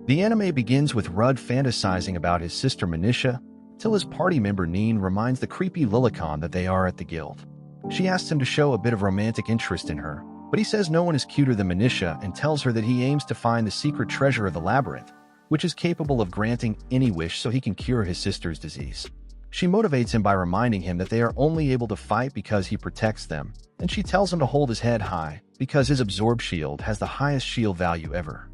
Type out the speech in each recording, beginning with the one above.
The anime begins with Rudd fantasizing about his sister Manisha, till his party member Neen reminds the creepy Lilicon that they are at the guild. She asks him to show a bit of romantic interest in her, but he says no one is cuter than Manisha and tells her that he aims to find the secret treasure of the labyrinth, which is capable of granting any wish so he can cure his sister's disease. She motivates him by reminding him that they are only able to fight because he protects them, and she tells him to hold his head high because his absorb shield has the highest shield value ever.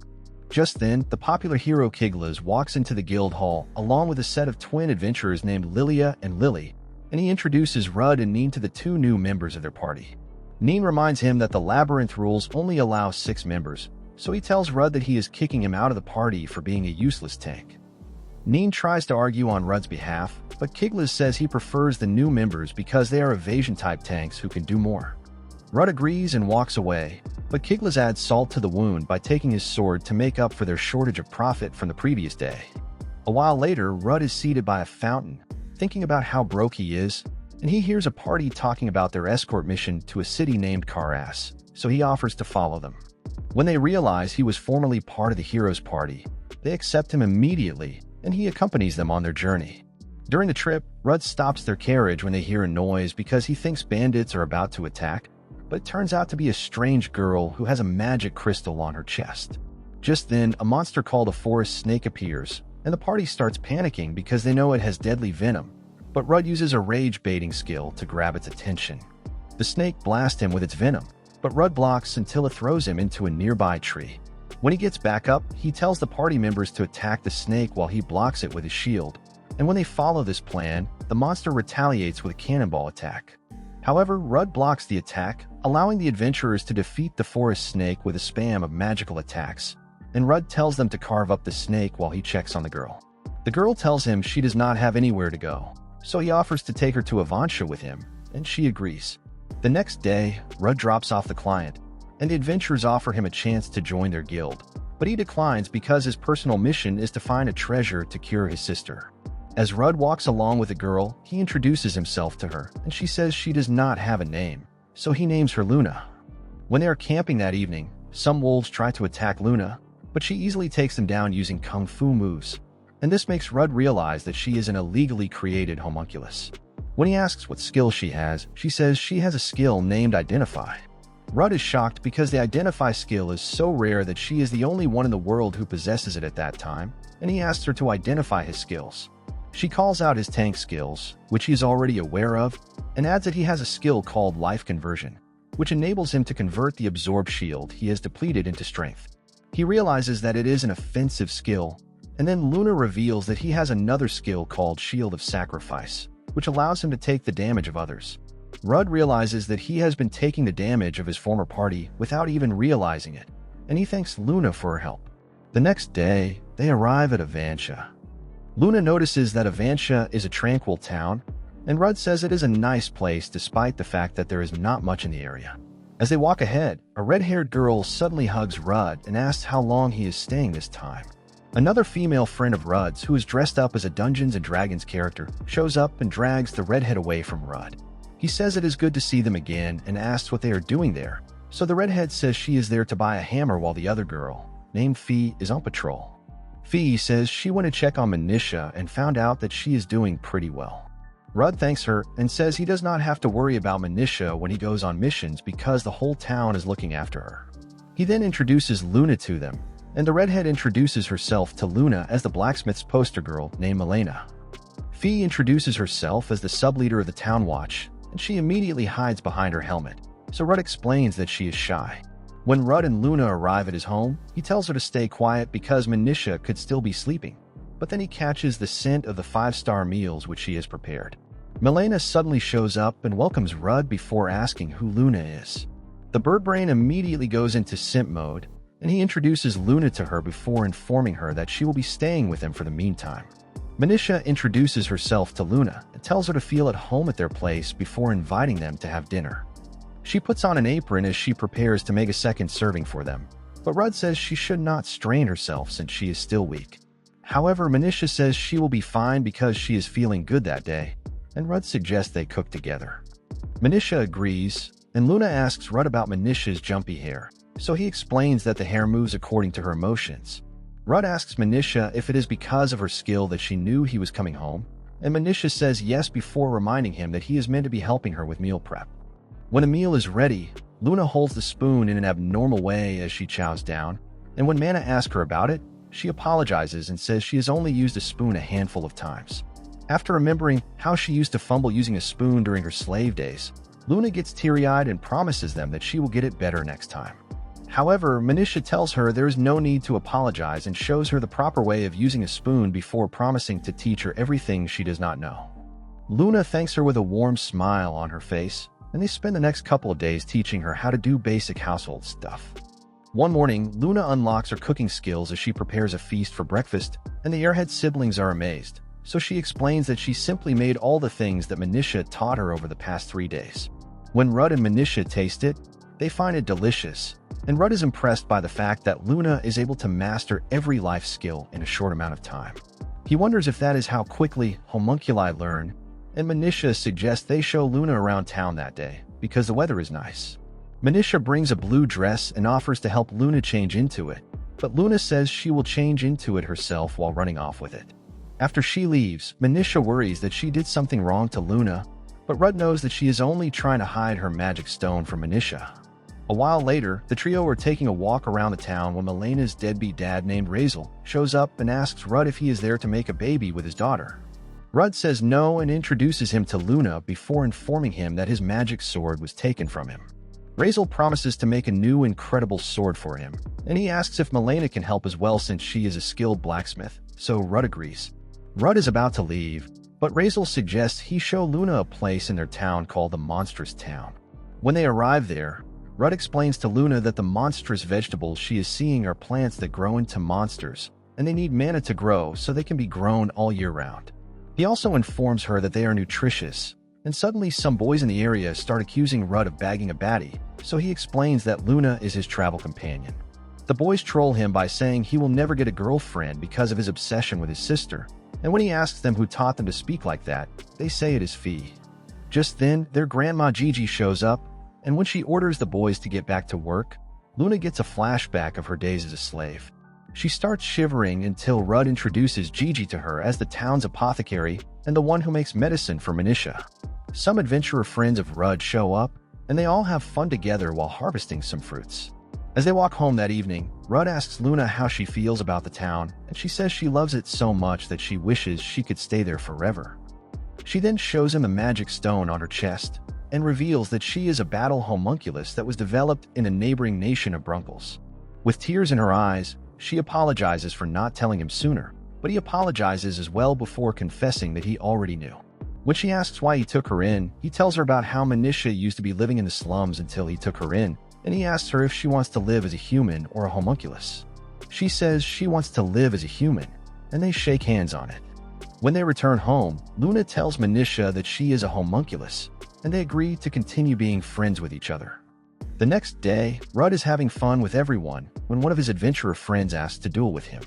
Just then, the popular hero Kiglas walks into the guild hall along with a set of twin adventurers named Lilia and Lily, and he introduces Rudd and Neen to the two new members of their party. Neen reminds him that the labyrinth rules only allow 6 members, so he tells Rudd that he is kicking him out of the party for being a useless tank. Neen tries to argue on Rudd's behalf, but Kiglas says he prefers the new members because they are evasion-type tanks who can do more. Rudd agrees and walks away, but Kiglas adds salt to the wound by taking his sword to make up for their shortage of profit from the previous day. A while later, Rudd is seated by a fountain, thinking about how broke he is, and he hears a party talking about their escort mission to a city named Karas, so he offers to follow them. When they realize he was formerly part of the hero's party, they accept him immediately, and he accompanies them on their journey. During the trip, Rudd stops their carriage when they hear a noise because he thinks bandits are about to attack, but it turns out to be a strange girl who has a magic crystal on her chest. Just then, a monster called a forest snake appears, and the party starts panicking because they know it has deadly venom, but Rudd uses a rage-baiting skill to grab its attention. The snake blasts him with its venom, but Rudd blocks until it throws him into a nearby tree. When he gets back up, he tells the party members to attack the snake while he blocks it with his shield, and when they follow this plan, the monster retaliates with a cannonball attack. However, Rudd blocks the attack, allowing the adventurers to defeat the forest snake with a spam of magical attacks, and Rudd tells them to carve up the snake while he checks on the girl. The girl tells him she does not have anywhere to go, so he offers to take her to Avansha with him, and she agrees. The next day, Rudd drops off the client, and the adventurers offer him a chance to join their guild, but he declines because his personal mission is to find a treasure to cure his sister. As Rudd walks along with the girl, he introduces himself to her, and she says she does not have a name, so he names her Luna. When they are camping that evening, some wolves try to attack Luna, but she easily takes them down using kung fu moves, and this makes Rudd realize that she is an illegally created homunculus. When he asks what skill she has, she says she has a skill named Identify. Rudd is shocked because the Identify skill is so rare that she is the only one in the world who possesses it at that time, and he asks her to identify his skills. She calls out his tank skills, which he is already aware of, and adds that he has a skill called Life Conversion, which enables him to convert the absorb shield he has depleted into strength. He realizes that it is an offensive skill, and then Luna reveals that he has another skill called Shield of Sacrifice, which allows him to take the damage of others. Rudd realizes that he has been taking the damage of his former party without even realizing it, and he thanks Luna for her help. The next day, they arrive at Avansha. Luna notices that Avansha is a tranquil town, and Rudd says it is a nice place despite the fact that there is not much in the area. As they walk ahead, a red-haired girl suddenly hugs Rudd and asks how long he is staying this time. Another female friend of Rudd's, who is dressed up as a Dungeons & Dragons character, shows up and drags the redhead away from Rudd. He says it is good to see them again and asks what they are doing there, so the redhead says she is there to buy a hammer while the other girl, named Fee, is on patrol. Fee says she went to check on Manisha and found out that she is doing pretty well. Rudd thanks her and says he does not have to worry about Manisha when he goes on missions because the whole town is looking after her. He then introduces Luna to them, and the redhead introduces herself to Luna as the blacksmith's poster girl named Milena. Fee introduces herself as the sub-leader of the town watch, and she immediately hides behind her helmet, so Rudd explains that she is shy. When Rudd and Luna arrive at his home, he tells her to stay quiet because Manisha could still be sleeping, but then he catches the scent of the 5-star meals which she has prepared. Milena suddenly shows up and welcomes Rudd before asking who Luna is. The bird brain immediately goes into simp mode, and he introduces Luna to her before informing her that she will be staying with him for the meantime. Manisha introduces herself to Luna and tells her to feel at home at their place before inviting them to have dinner. She puts on an apron as she prepares to make a second serving for them, but Rudd says she should not strain herself since she is still weak. However, Manisha says she will be fine because she is feeling good that day, and Rudd suggests they cook together. Manisha agrees, and Luna asks Rudd about Manisha's jumpy hair, so he explains that the hair moves according to her emotions. Rudd asks Manisha if it is because of her skill that she knew he was coming home, and Manisha says yes before reminding him that he is meant to be helping her with meal prep. When a meal is ready, Luna holds the spoon in an abnormal way as she chows down, and when Mana asks her about it, she apologizes and says she has only used a spoon a handful of times. After remembering how she used to fumble using a spoon during her slave days, Luna gets teary-eyed and promises them that she will get it better next time. However, Manisha tells her there is no need to apologize and shows her the proper way of using a spoon before promising to teach her everything she does not know. Luna thanks her with a warm smile on her face, and they spend the next couple of days teaching her how to do basic household stuff. One morning, Luna unlocks her cooking skills as she prepares a feast for breakfast, and the Airhead siblings are amazed, so she explains that she simply made all the things that Manisha taught her over the past 3 days. When Rudd and Manisha taste it, they find it delicious, and Rudd is impressed by the fact that Luna is able to master every life skill in a short amount of time. He wonders if that is how quickly homunculi learn, and Manisha suggests they show Luna around town that day, because the weather is nice. Manisha brings a blue dress and offers to help Luna change into it, but Luna says she will change into it herself while running off with it. After she leaves, Manisha worries that she did something wrong to Luna, but Rudd knows that she is only trying to hide her magic stone from Manisha. A while later, the trio are taking a walk around the town when Melena's deadbeat dad named Razel shows up and asks Rudd if he is there to make a baby with his daughter. Rudd says no and introduces him to Luna before informing him that his magic sword was taken from him. Razel promises to make a new incredible sword for him, and he asks if Melena can help as well since she is a skilled blacksmith, so Rudd agrees. Rudd is about to leave, but Razel suggests he show Luna a place in their town called the Monstrous Town. When they arrive there, Rudd explains to Luna that the monstrous vegetables she is seeing are plants that grow into monsters, and they need mana to grow so they can be grown all year round. He also informs her that they are nutritious, and suddenly some boys in the area start accusing Rudd of bagging a baddie, so he explains that Luna is his travel companion. The boys troll him by saying he will never get a girlfriend because of his obsession with his sister, and when he asks them who taught them to speak like that, they say it is Fee. Just then, their grandma Gigi shows up, and when she orders the boys to get back to work, Luna gets a flashback of her days as a slave. She starts shivering until Rudd introduces Gigi to her as the town's apothecary and the one who makes medicine for Manisha. Some adventurer friends of Rudd show up, and they all have fun together while harvesting some fruits. As they walk home that evening, Rudd asks Luna how she feels about the town, and she says she loves it so much that she wishes she could stay there forever. She then shows him a magic stone on her chest, and reveals that she is a battle homunculus that was developed in a neighboring nation of Brunkles. With tears in her eyes, she apologizes for not telling him sooner, but he apologizes as well before confessing that he already knew. When she asks why he took her in, he tells her about how Manisha used to be living in the slums until he took her in, and he asks her if she wants to live as a human or a homunculus. She says she wants to live as a human, and they shake hands on it. When they return home, Luna tells Manisha that she is a homunculus, and they agree to continue being friends with each other. The next day, Rudd is having fun with everyone when one of his adventurer friends asks to duel with him.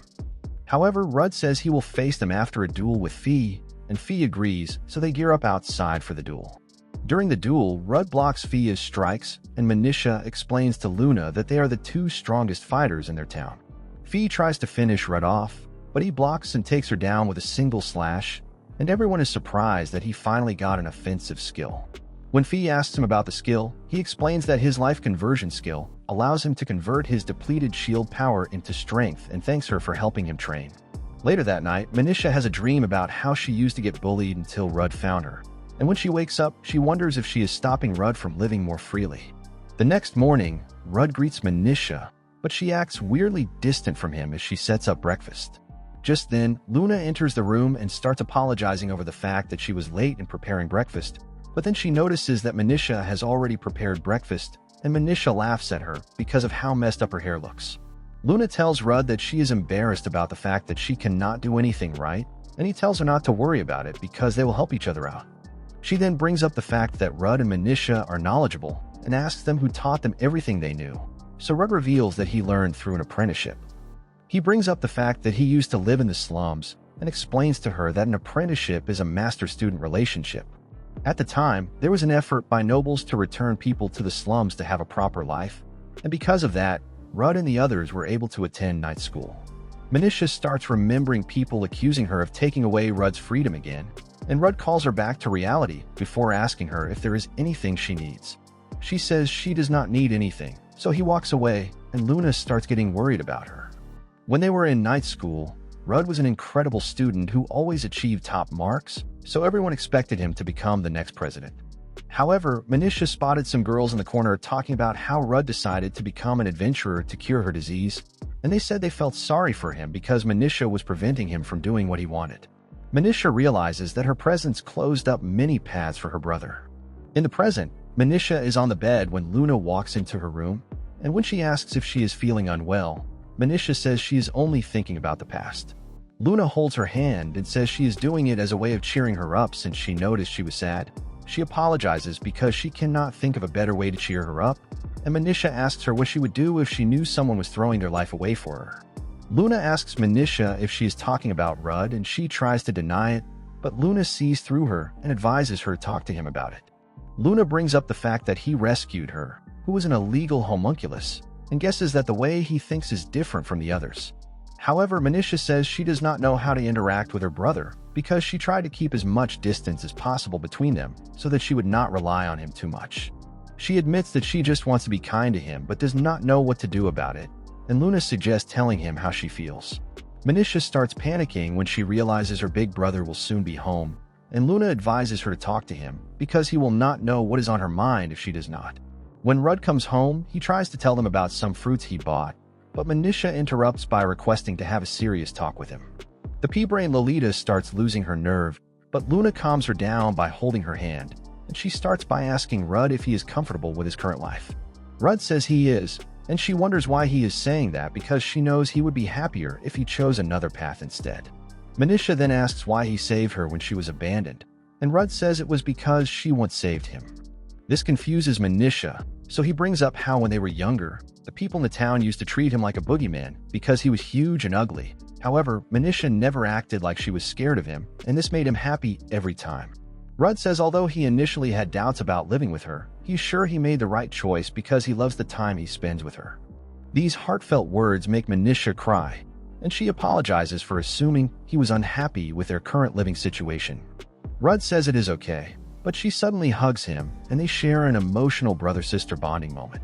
However, Rudd says he will face them after a duel with Fee, and Fee agrees, so they gear up outside for the duel. During the duel, Rudd blocks Fee's strikes, and Manisha explains to Luna that they are the two strongest fighters in their town. Fee tries to finish Rudd off, but he blocks and takes her down with a single slash, and everyone is surprised that he finally got an offensive skill. When Fee asks him about the skill, he explains that his life conversion skill allows him to convert his depleted shield power into strength and thanks her for helping him train. Later that night, Manisha has a dream about how she used to get bullied until Rudd found her, and when she wakes up, she wonders if she is stopping Rudd from living more freely. The next morning, Rudd greets Manisha, but she acts weirdly distant from him as she sets up breakfast. Just then, Luna enters the room and starts apologizing over the fact that she was late in preparing breakfast, but then she notices that Manisha has already prepared breakfast, and Manisha laughs at her because of how messed up her hair looks. Luna tells Rudd that she is embarrassed about the fact that she cannot do anything right, and he tells her not to worry about it because they will help each other out. She then brings up the fact that Rudd and Manisha are knowledgeable and asks them who taught them everything they knew, so Rudd reveals that he learned through an apprenticeship. He brings up the fact that he used to live in the slums and explains to her that an apprenticeship is a master-student relationship. At the time, there was an effort by nobles to return people to the slums to have a proper life, and because of that, Rudd and the others were able to attend night school. Manisha starts remembering people accusing her of taking away Rudd's freedom again, and Rudd calls her back to reality before asking her if there is anything she needs. She says she does not need anything, so he walks away, and Luna starts getting worried about her. When they were in night school, Rudd was an incredible student who always achieved top marks, so everyone expected him to become the next president. However, Manisha spotted some girls in the corner talking about how Rudd decided to become an adventurer to cure her disease, and they said they felt sorry for him because Manisha was preventing him from doing what he wanted. Manisha realizes that her presence closed up many paths for her brother. In the present, Manisha is on the bed when Luna walks into her room, and when she asks if she is feeling unwell, Manisha says she is only thinking about the past. Luna holds her hand and says she is doing it as a way of cheering her up since she noticed she was sad. She apologizes because she cannot think of a better way to cheer her up, and Manisha asks her what she would do if she knew someone was throwing their life away for her. Luna asks Manisha if she is talking about Rudd, and she tries to deny it, but Luna sees through her and advises her to talk to him about it. Luna brings up the fact that he rescued her, who was an illegal homunculus, and guesses that the way he thinks is different from the others. However, Manisha says she does not know how to interact with her brother because she tried to keep as much distance as possible between them so that she would not rely on him too much. She admits that she just wants to be kind to him but does not know what to do about it, and Luna suggests telling him how she feels. Manisha starts panicking when she realizes her big brother will soon be home, and Luna advises her to talk to him because he will not know what is on her mind if she does not. When Rudd comes home, he tries to tell them about some fruits he bought, but Manisha interrupts by requesting to have a serious talk with him. The pea-brain Lolita starts losing her nerve, but Luna calms her down by holding her hand, and she starts by asking Rudd if he is comfortable with his current life. Rudd says he is, and she wonders why he is saying that because she knows he would be happier if he chose another path instead. Manisha then asks why he saved her when she was abandoned, and Rudd says it was because she once saved him. This confuses Manisha, so he brings up how when they were younger, the people in the town used to treat him like a boogeyman because he was huge and ugly. However, Manisha never acted like she was scared of him, and this made him happy every time. Rudd says although he initially had doubts about living with her, he's sure he made the right choice because he loves the time he spends with her. These heartfelt words make Manisha cry, and she apologizes for assuming he was unhappy with their current living situation. Rudd says it is okay, but she suddenly hugs him, and they share an emotional brother-sister bonding moment.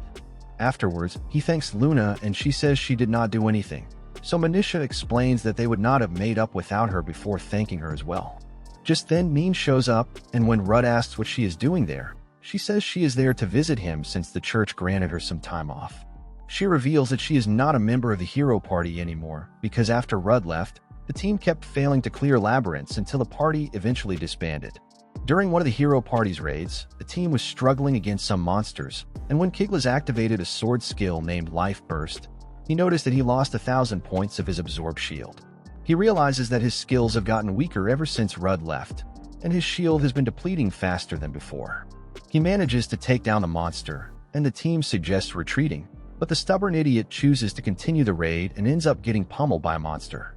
Afterwards, he thanks Luna and she says she did not do anything, so Manisha explains that they would not have made up without her before thanking her as well. Just then, Neen shows up, and when Rudd asks what she is doing there, she says she is there to visit him since the church granted her some time off. She reveals that she is not a member of the hero party anymore because after Rudd left, the team kept failing to clear labyrinths until the party eventually disbanded. During one of the hero party's raids, the team was struggling against some monsters, and when Kiglas activated a sword skill named Life Burst, he noticed that he lost 1,000 points of his absorbed shield. He realizes that his skills have gotten weaker ever since Rudd left, and his shield has been depleting faster than before. He manages to take down the monster, and the team suggests retreating, but the stubborn idiot chooses to continue the raid and ends up getting pummeled by a monster.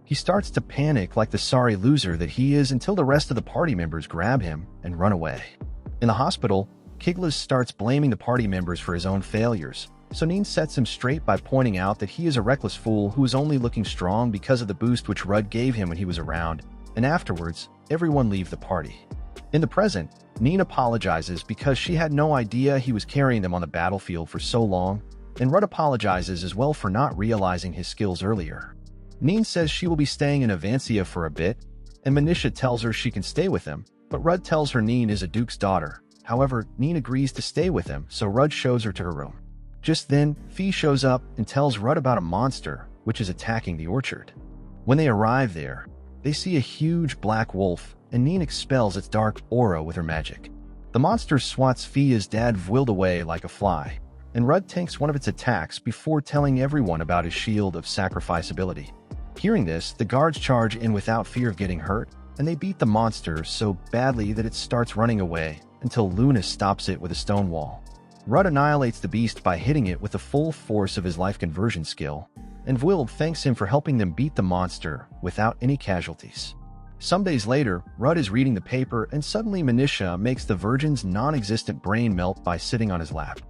He starts to panic like the sorry loser that he is until the rest of the party members grab him and run away. In the hospital, Kiglas starts blaming the party members for his own failures, so Neen sets him straight by pointing out that he is a reckless fool who is only looking strong because of the boost which Rudd gave him when he was around, and afterwards, everyone leave the party. In the present, Neen apologizes because she had no idea he was carrying them on the battlefield for so long, and Rudd apologizes as well for not realizing his skills earlier. Neen says she will be staying in Avancia for a bit, and Manisha tells her she can stay with him, but Rudd tells her Neen is a duke's daughter. However, Neen agrees to stay with him, so Rudd shows her to her room. Just then, Fee shows up and tells Rudd about a monster which is attacking the orchard. When they arrive there, they see a huge black wolf, and Neen expels its dark aura with her magic. The monster swats Fia's dad Vwild away like a fly, and Rudd tanks one of its attacks before telling everyone about his shield of sacrifice ability. Hearing this, the guards charge in without fear of getting hurt, and they beat the monster so badly that it starts running away until Luna stops it with a stone wall. Rudd annihilates the beast by hitting it with the full force of his life conversion skill, and Vwild thanks him for helping them beat the monster without any casualties. Some days later, Rudd is reading the paper and suddenly Manisha makes the Virgin's non-existent brain melt by sitting on his lap.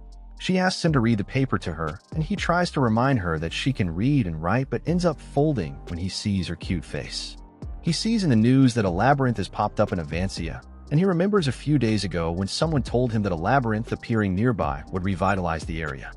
She asks him to read the paper to her, and he tries to remind her that she can read and write but ends up folding when he sees her cute face. He sees in the news that a labyrinth has popped up in Avancia, and he remembers a few days ago when someone told him that a labyrinth appearing nearby would revitalize the area.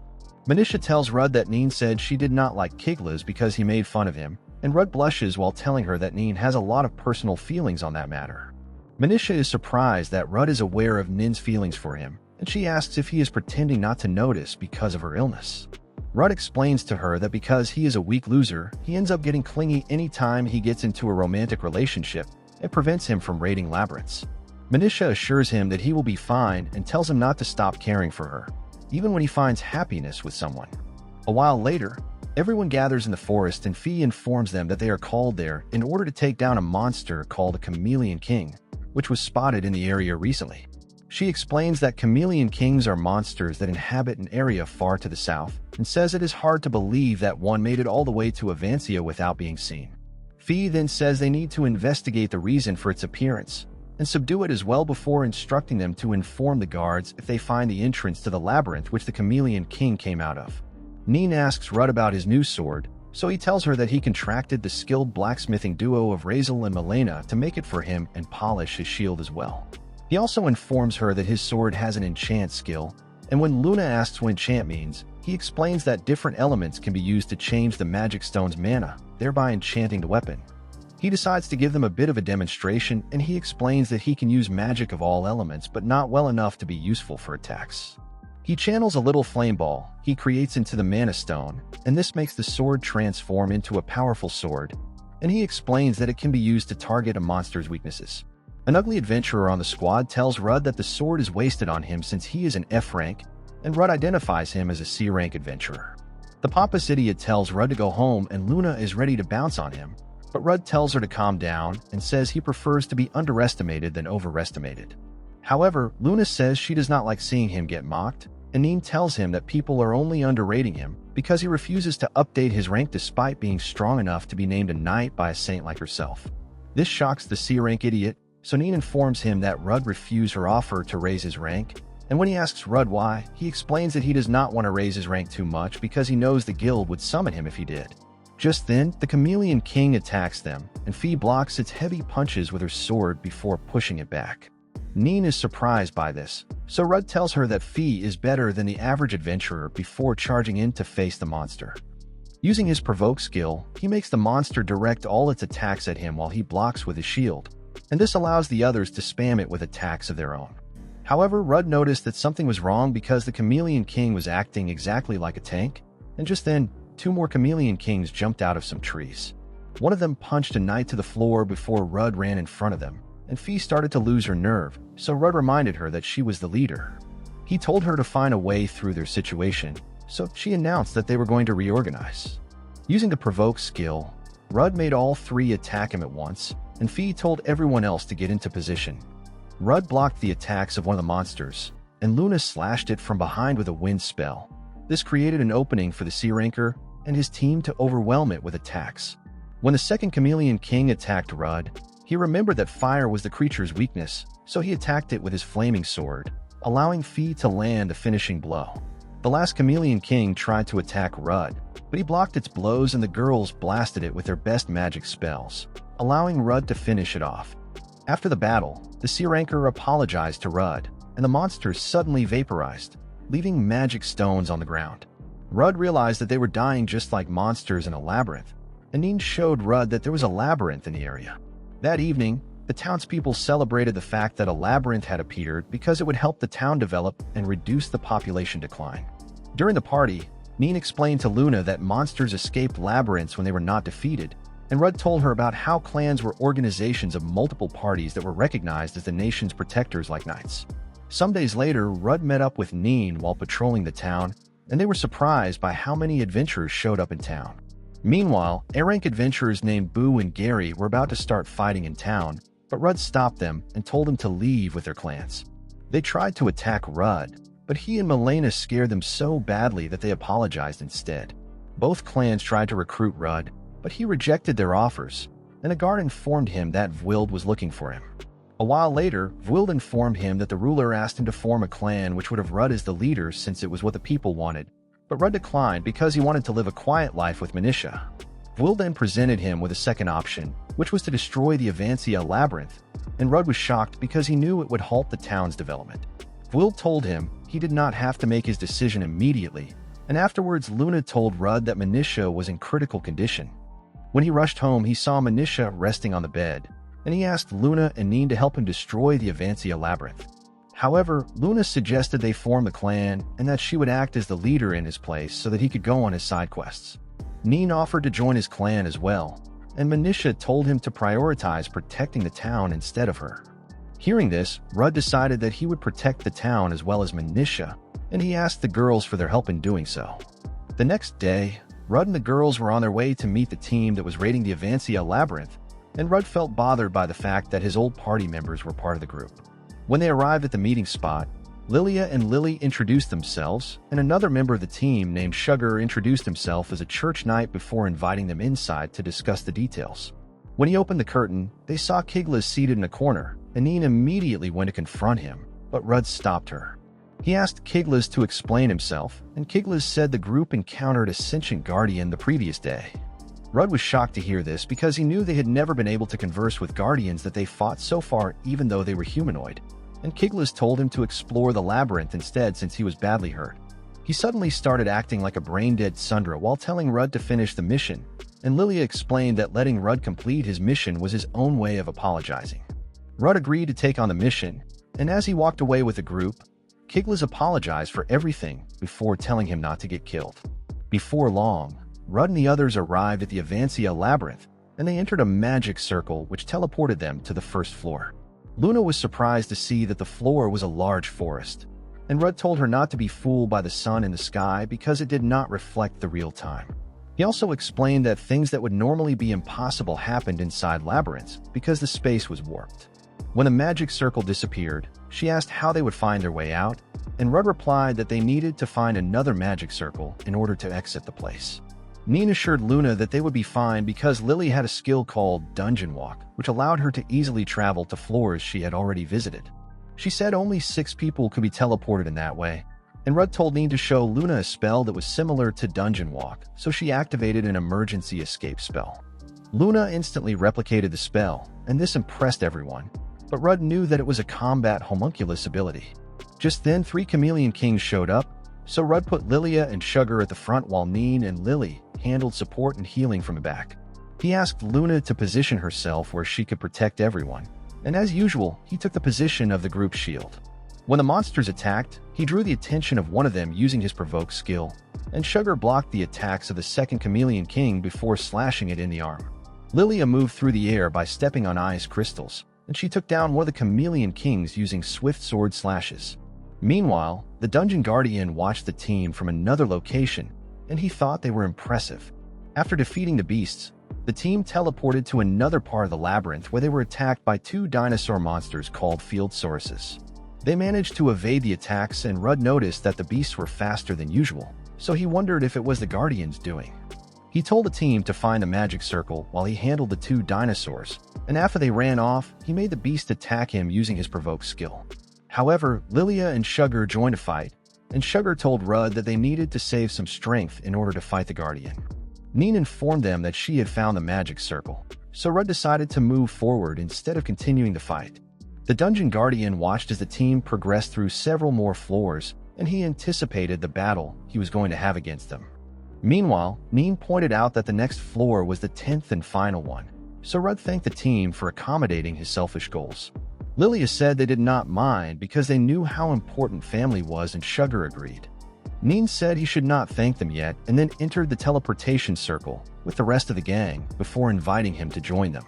Manisha tells Rudd that Neen said she did not like Kiglas because he made fun of him, and Rudd blushes while telling her that Neen has a lot of personal feelings on that matter. Manisha is surprised that Rudd is aware of Nin's feelings for him, and she asks if he is pretending not to notice because of her illness. Rudd explains to her that because he is a weak loser, he ends up getting clingy anytime he gets into a romantic relationship and prevents him from raiding labyrinths. Manisha assures him that he will be fine and tells him not to stop caring for her, even when he finds happiness with someone. A while later, everyone gathers in the forest and Fee informs them that they are called there in order to take down a monster called a Chameleon King, which was spotted in the area recently. She explains that chameleon kings are monsters that inhabit an area far to the south, and says it is hard to believe that one made it all the way to Avancia without being seen. Fee then says they need to investigate the reason for its appearance, and subdue it as well before instructing them to inform the guards if they find the entrance to the labyrinth which the chameleon king came out of. Neen asks Rudd about his new sword, so he tells her that he contracted the skilled blacksmithing duo of Razel and Milena to make it for him and polish his shield as well. He also informs her that his sword has an enchant skill, and when Luna asks what enchant means, he explains that different elements can be used to change the magic stone's mana, thereby enchanting the weapon. He decides to give them a bit of a demonstration, and he explains that he can use magic of all elements but not well enough to be useful for attacks. He channels a little flame ball he creates into the mana stone, and this makes the sword transform into a powerful sword, and he explains that it can be used to target a monster's weaknesses. An ugly adventurer on the squad tells Rudd that the sword is wasted on him since he is an F rank, and Rudd identifies him as a C rank adventurer. The pompous idiot tells Rudd to go home and Luna is ready to bounce on him, but Rudd tells her to calm down and says he prefers to be underestimated than overestimated. However, Luna says she does not like seeing him get mocked, and Neen tells him that people are only underrating him because he refuses to update his rank despite being strong enough to be named a knight by a saint like herself. This shocks the C rank idiot, so Neen informs him that Rudd refused her offer to raise his rank, and when he asks Rudd why, he explains that he does not want to raise his rank too much because he knows the guild would summon him if he did. Just then, the Chameleon King attacks them, and Fee blocks its heavy punches with her sword before pushing it back. Neen is surprised by this, so Rudd tells her that Fee is better than the average adventurer before charging in to face the monster. Using his provoke skill, he makes the monster direct all its attacks at him while he blocks with his shield, and this allows the others to spam it with attacks of their own. However, Rudd noticed that something was wrong because the Chameleon King was acting exactly like a tank, and just then, two more Chameleon Kings jumped out of some trees. One of them punched a knight to the floor before Rudd ran in front of them, and Fee started to lose her nerve, so Rudd reminded her that she was the leader. He told her to find a way through their situation, so she announced that they were going to reorganize. Using the provoke skill, Rudd made all three attack him at once, and Fee told everyone else to get into position. Rudd blocked the attacks of one of the monsters, and Luna slashed it from behind with a wind spell. This created an opening for the C-ranker and his team to overwhelm it with attacks. When the second Chameleon King attacked Rudd, he remembered that fire was the creature's weakness, so he attacked it with his flaming sword, allowing Fee to land a finishing blow. The last Chameleon King tried to attack Rudd, but he blocked its blows and the girls blasted it with their best magic spells, allowing Rudd to finish it off. After the battle, the C-ranker apologized to Rudd, and the monsters suddenly vaporized, leaving magic stones on the ground. Rudd realized that they were dying just like monsters in a labyrinth, and Neen showed Rudd that there was a labyrinth in the area. That evening, the townspeople celebrated the fact that a labyrinth had appeared because it would help the town develop and reduce the population decline. During the party, Neen explained to Luna that monsters escaped labyrinths when they were not defeated, and Rudd told her about how clans were organizations of multiple parties that were recognized as the nation's protectors like knights. Some days later, Rudd met up with Neen while patrolling the town, and they were surprised by how many adventurers showed up in town. Meanwhile, A-rank adventurers named Boo and Gary were about to start fighting in town, but Rudd stopped them and told them to leave with their clans. They tried to attack Rudd, but he and Milena scared them so badly that they apologized instead. Both clans tried to recruit Rudd, but he rejected their offers, and a guard informed him that Vwild was looking for him. A while later, Vwild informed him that the ruler asked him to form a clan which would have Rudd as the leader since it was what the people wanted, but Rudd declined because he wanted to live a quiet life with Manisha. Vwild then presented him with a second option, which was to destroy the Avancia labyrinth, and Rudd was shocked because he knew it would halt the town's development. Vwild told him he did not have to make his decision immediately, and afterwards Luna told Rudd that Manisha was in critical condition. When he rushed home, he saw Manisha resting on the bed, and he asked Luna and Neen to help him destroy the Avancia labyrinth. However, Luna suggested they form the clan and that she would act as the leader in his place so that he could go on his side quests. Neen offered to join his clan as well, and Manisha told him to prioritize protecting the town instead of her. Hearing this, Rudd decided that he would protect the town as well as Manisha, and he asked the girls for their help in doing so. The next day, Rudd and the girls were on their way to meet the team that was raiding the Avancia labyrinth, and Rudd felt bothered by the fact that his old party members were part of the group. When they arrived at the meeting spot, Lilia and Lily introduced themselves, and another member of the team named Sugar introduced himself as a church knight before inviting them inside to discuss the details. When he opened the curtain, they saw Kiglas seated in a corner, and Neen immediately went to confront him, but Rudd stopped her. He asked Kiglas to explain himself, and Kiglas said the group encountered a sentient guardian the previous day. Rudd was shocked to hear this because he knew they had never been able to converse with guardians that they fought so far even though they were humanoid, and Kiglas told him to explore the labyrinth instead since he was badly hurt. He suddenly started acting like a brain-dead Sundra while telling Rudd to finish the mission, and Lilia explained that letting Rudd complete his mission was his own way of apologizing. Rudd agreed to take on the mission, and as he walked away with the group, Kiglas apologized for everything before telling him not to get killed. Before long, Rudd and the others arrived at the Avancia labyrinth, and they entered a magic circle which teleported them to the first floor. Luna was surprised to see that the floor was a large forest, and Rudd told her not to be fooled by the sun in the sky because it did not reflect the real time. He also explained that things that would normally be impossible happened inside labyrinths because the space was warped. When the magic circle disappeared, she asked how they would find their way out, and Rudd replied that they needed to find another magic circle in order to exit the place. Neen assured Luna that they would be fine because Lily had a skill called Dungeon Walk, which allowed her to easily travel to floors she had already visited. She said only 6 people could be teleported in that way, and Rudd told Neen to show Luna a spell that was similar to Dungeon Walk, so she activated an emergency escape spell. Luna instantly replicated the spell, and this impressed everyone, but Rudd knew that it was a combat homunculus ability. Just then 3 chameleon kings showed up, so Rudd put Lilia and Sugar at the front while Neen and Lily handled support and healing from the back. He asked Luna to position herself where she could protect everyone, and as usual, he took the position of the group's shield. When the monsters attacked, he drew the attention of one of them using his provoke skill, and Sugar blocked the attacks of the second chameleon king before slashing it in the arm. Lilia moved through the air by stepping on ice crystals, and she took down one of the chameleon kings using swift sword slashes. Meanwhile, the dungeon guardian watched the team from another location, and he thought they were impressive. After defeating the beasts, the team teleported to another part of the labyrinth where they were attacked by 2 dinosaur monsters called field sauruses. They managed to evade the attacks, and Rudd noticed that the beasts were faster than usual, so he wondered if it was the guardians doing. He told the team to find the magic circle while he handled the 2 dinosaurs, and after they ran off, he made the beast attack him using his provoke skill. However, Lilia and Sugar joined a fight, and Sugar told Rudd that they needed to save some strength in order to fight the Guardian. Neen informed them that she had found the magic circle, so Rudd decided to move forward instead of continuing the fight. The Dungeon Guardian watched as the team progressed through several more floors, and he anticipated the battle he was going to have against them. Meanwhile, Neen pointed out that the next floor was the 10th and final one, so Rudd thanked the team for accommodating his selfish goals. Lilia said they did not mind because they knew how important family was, and Sugar agreed. Neen said he should not thank them yet and then entered the teleportation circle with the rest of the gang before inviting him to join them.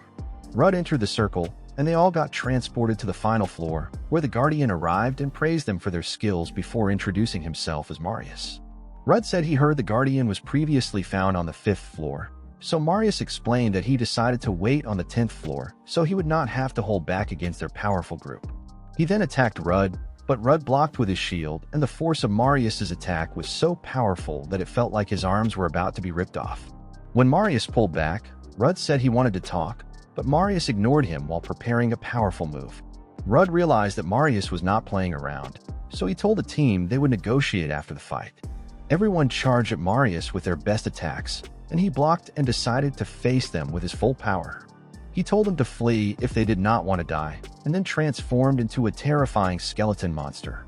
Rudd entered the circle, and they all got transported to the final floor, where the Guardian arrived and praised them for their skills before introducing himself as Marius. Rudd said he heard the Guardian was previously found on the 5th floor, so Marius explained that he decided to wait on the 10th floor so he would not have to hold back against their powerful group. He then attacked Rudd, but Rudd blocked with his shield, and the force of Marius's attack was so powerful that it felt like his arms were about to be ripped off. When Marius pulled back, Rudd said he wanted to talk, but Marius ignored him while preparing a powerful move. Rudd realized that Marius was not playing around, so he told the team they would negotiate after the fight. Everyone charged at Marius with their best attacks, and he blocked and decided to face them with his full power. He told them to flee if they did not want to die, and then transformed into a terrifying skeleton monster.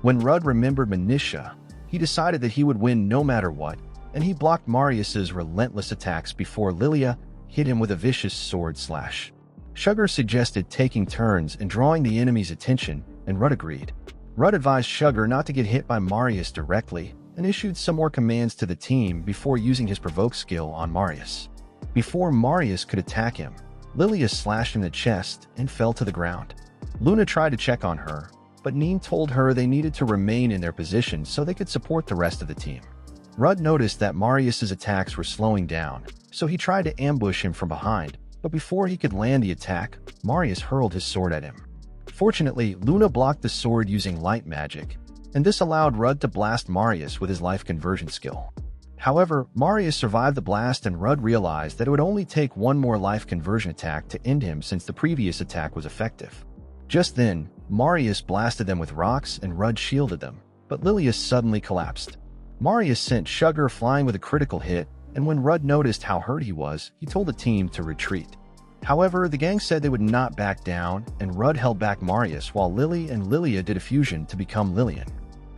When Rudd remembered Manisha, he decided that he would win no matter what, and he blocked Marius's relentless attacks before Lilia hit him with a vicious sword slash. Sugar suggested taking turns and drawing the enemy's attention, and Rudd agreed. Rudd advised Sugar not to get hit by Marius directly, and issued some more commands to the team before using his provoke skill on Marius. Before Marius could attack him, Lilia slashed him in the chest and fell to the ground. Luna tried to check on her, but Neen told her they needed to remain in their position so they could support the rest of the team. Rudd noticed that Marius's attacks were slowing down, so he tried to ambush him from behind, but before he could land the attack, Marius hurled his sword at him. Fortunately, Luna blocked the sword using light magic, and this allowed Rudd to blast Marius with his life conversion skill. However, Marius survived the blast, and Rudd realized that it would only take one more life conversion attack to end him since the previous attack was effective. Just then, Marius blasted them with rocks and Rudd shielded them, but Lilia suddenly collapsed. Marius sent Sugar flying with a critical hit, and when Rudd noticed how hurt he was, he told the team to retreat. However, the gang said they would not back down, and Rudd held back Marius while Lily and Lilia did a fusion to become Lillian.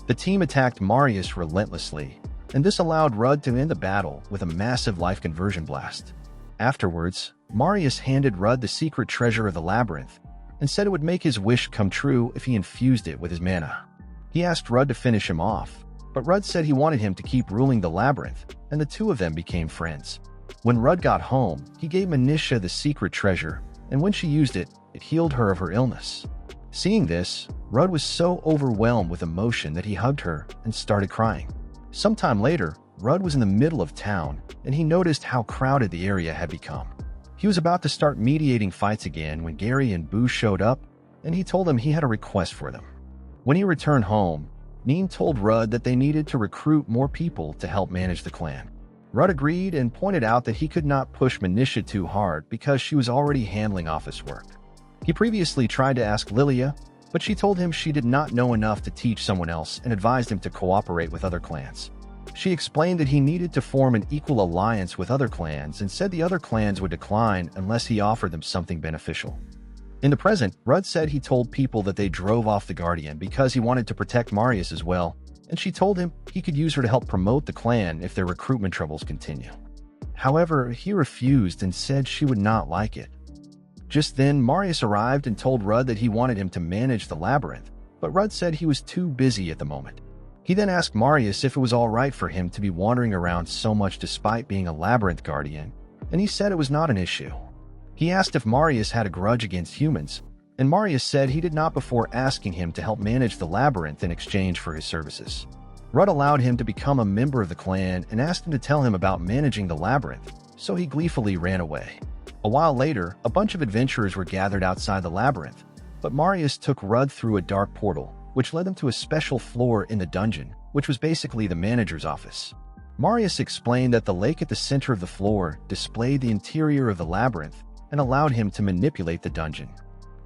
The team attacked Marius relentlessly, and this allowed Rudd to end the battle with a massive life conversion blast. Afterwards, Marius handed Rudd the secret treasure of the labyrinth, and said it would make his wish come true if he infused it with his mana. He asked Rudd to finish him off, but Rudd said he wanted him to keep ruling the labyrinth, and the two of them became friends. When Rudd got home, he gave Manisha the secret treasure, and when she used it, it healed her of her illness. Seeing this, Rudd was so overwhelmed with emotion that he hugged her and started crying. Sometime later, Rudd was in the middle of town, and he noticed how crowded the area had become. He was about to start mediating fights again when Gary and Boo showed up, and he told them he had a request for them. When he returned home, Neen told Rudd that they needed to recruit more people to help manage the clan. Rudd agreed and pointed out that he could not push Manisha too hard because she was already handling office work. He previously tried to ask Lilia, but she told him she did not know enough to teach someone else and advised him to cooperate with other clans. She explained that he needed to form an equal alliance with other clans and said the other clans would decline unless he offered them something beneficial. In the present, Rudd said he told people that they drove off the Guardian because he wanted to protect Marius as well, and she told him he could use her to help promote the clan if their recruitment troubles continue. However, he refused and said she would not like it. Just then, Marius arrived and told Rudd that he wanted him to manage the labyrinth, but Rudd said he was too busy at the moment. He then asked Marius if it was all right for him to be wandering around so much despite being a labyrinth guardian, and he said it was not an issue. He asked if Marius had a grudge against humans, and Marius said he did not before asking him to help manage the labyrinth in exchange for his services. Rudd allowed him to become a member of the clan and asked him to tell him about managing the labyrinth, so he gleefully ran away. A while later, a bunch of adventurers were gathered outside the labyrinth, but Marius took Rudd through a dark portal, which led them to a special floor in the dungeon, which was basically the manager's office. Marius explained that the lake at the center of the floor displayed the interior of the labyrinth and allowed him to manipulate the dungeon.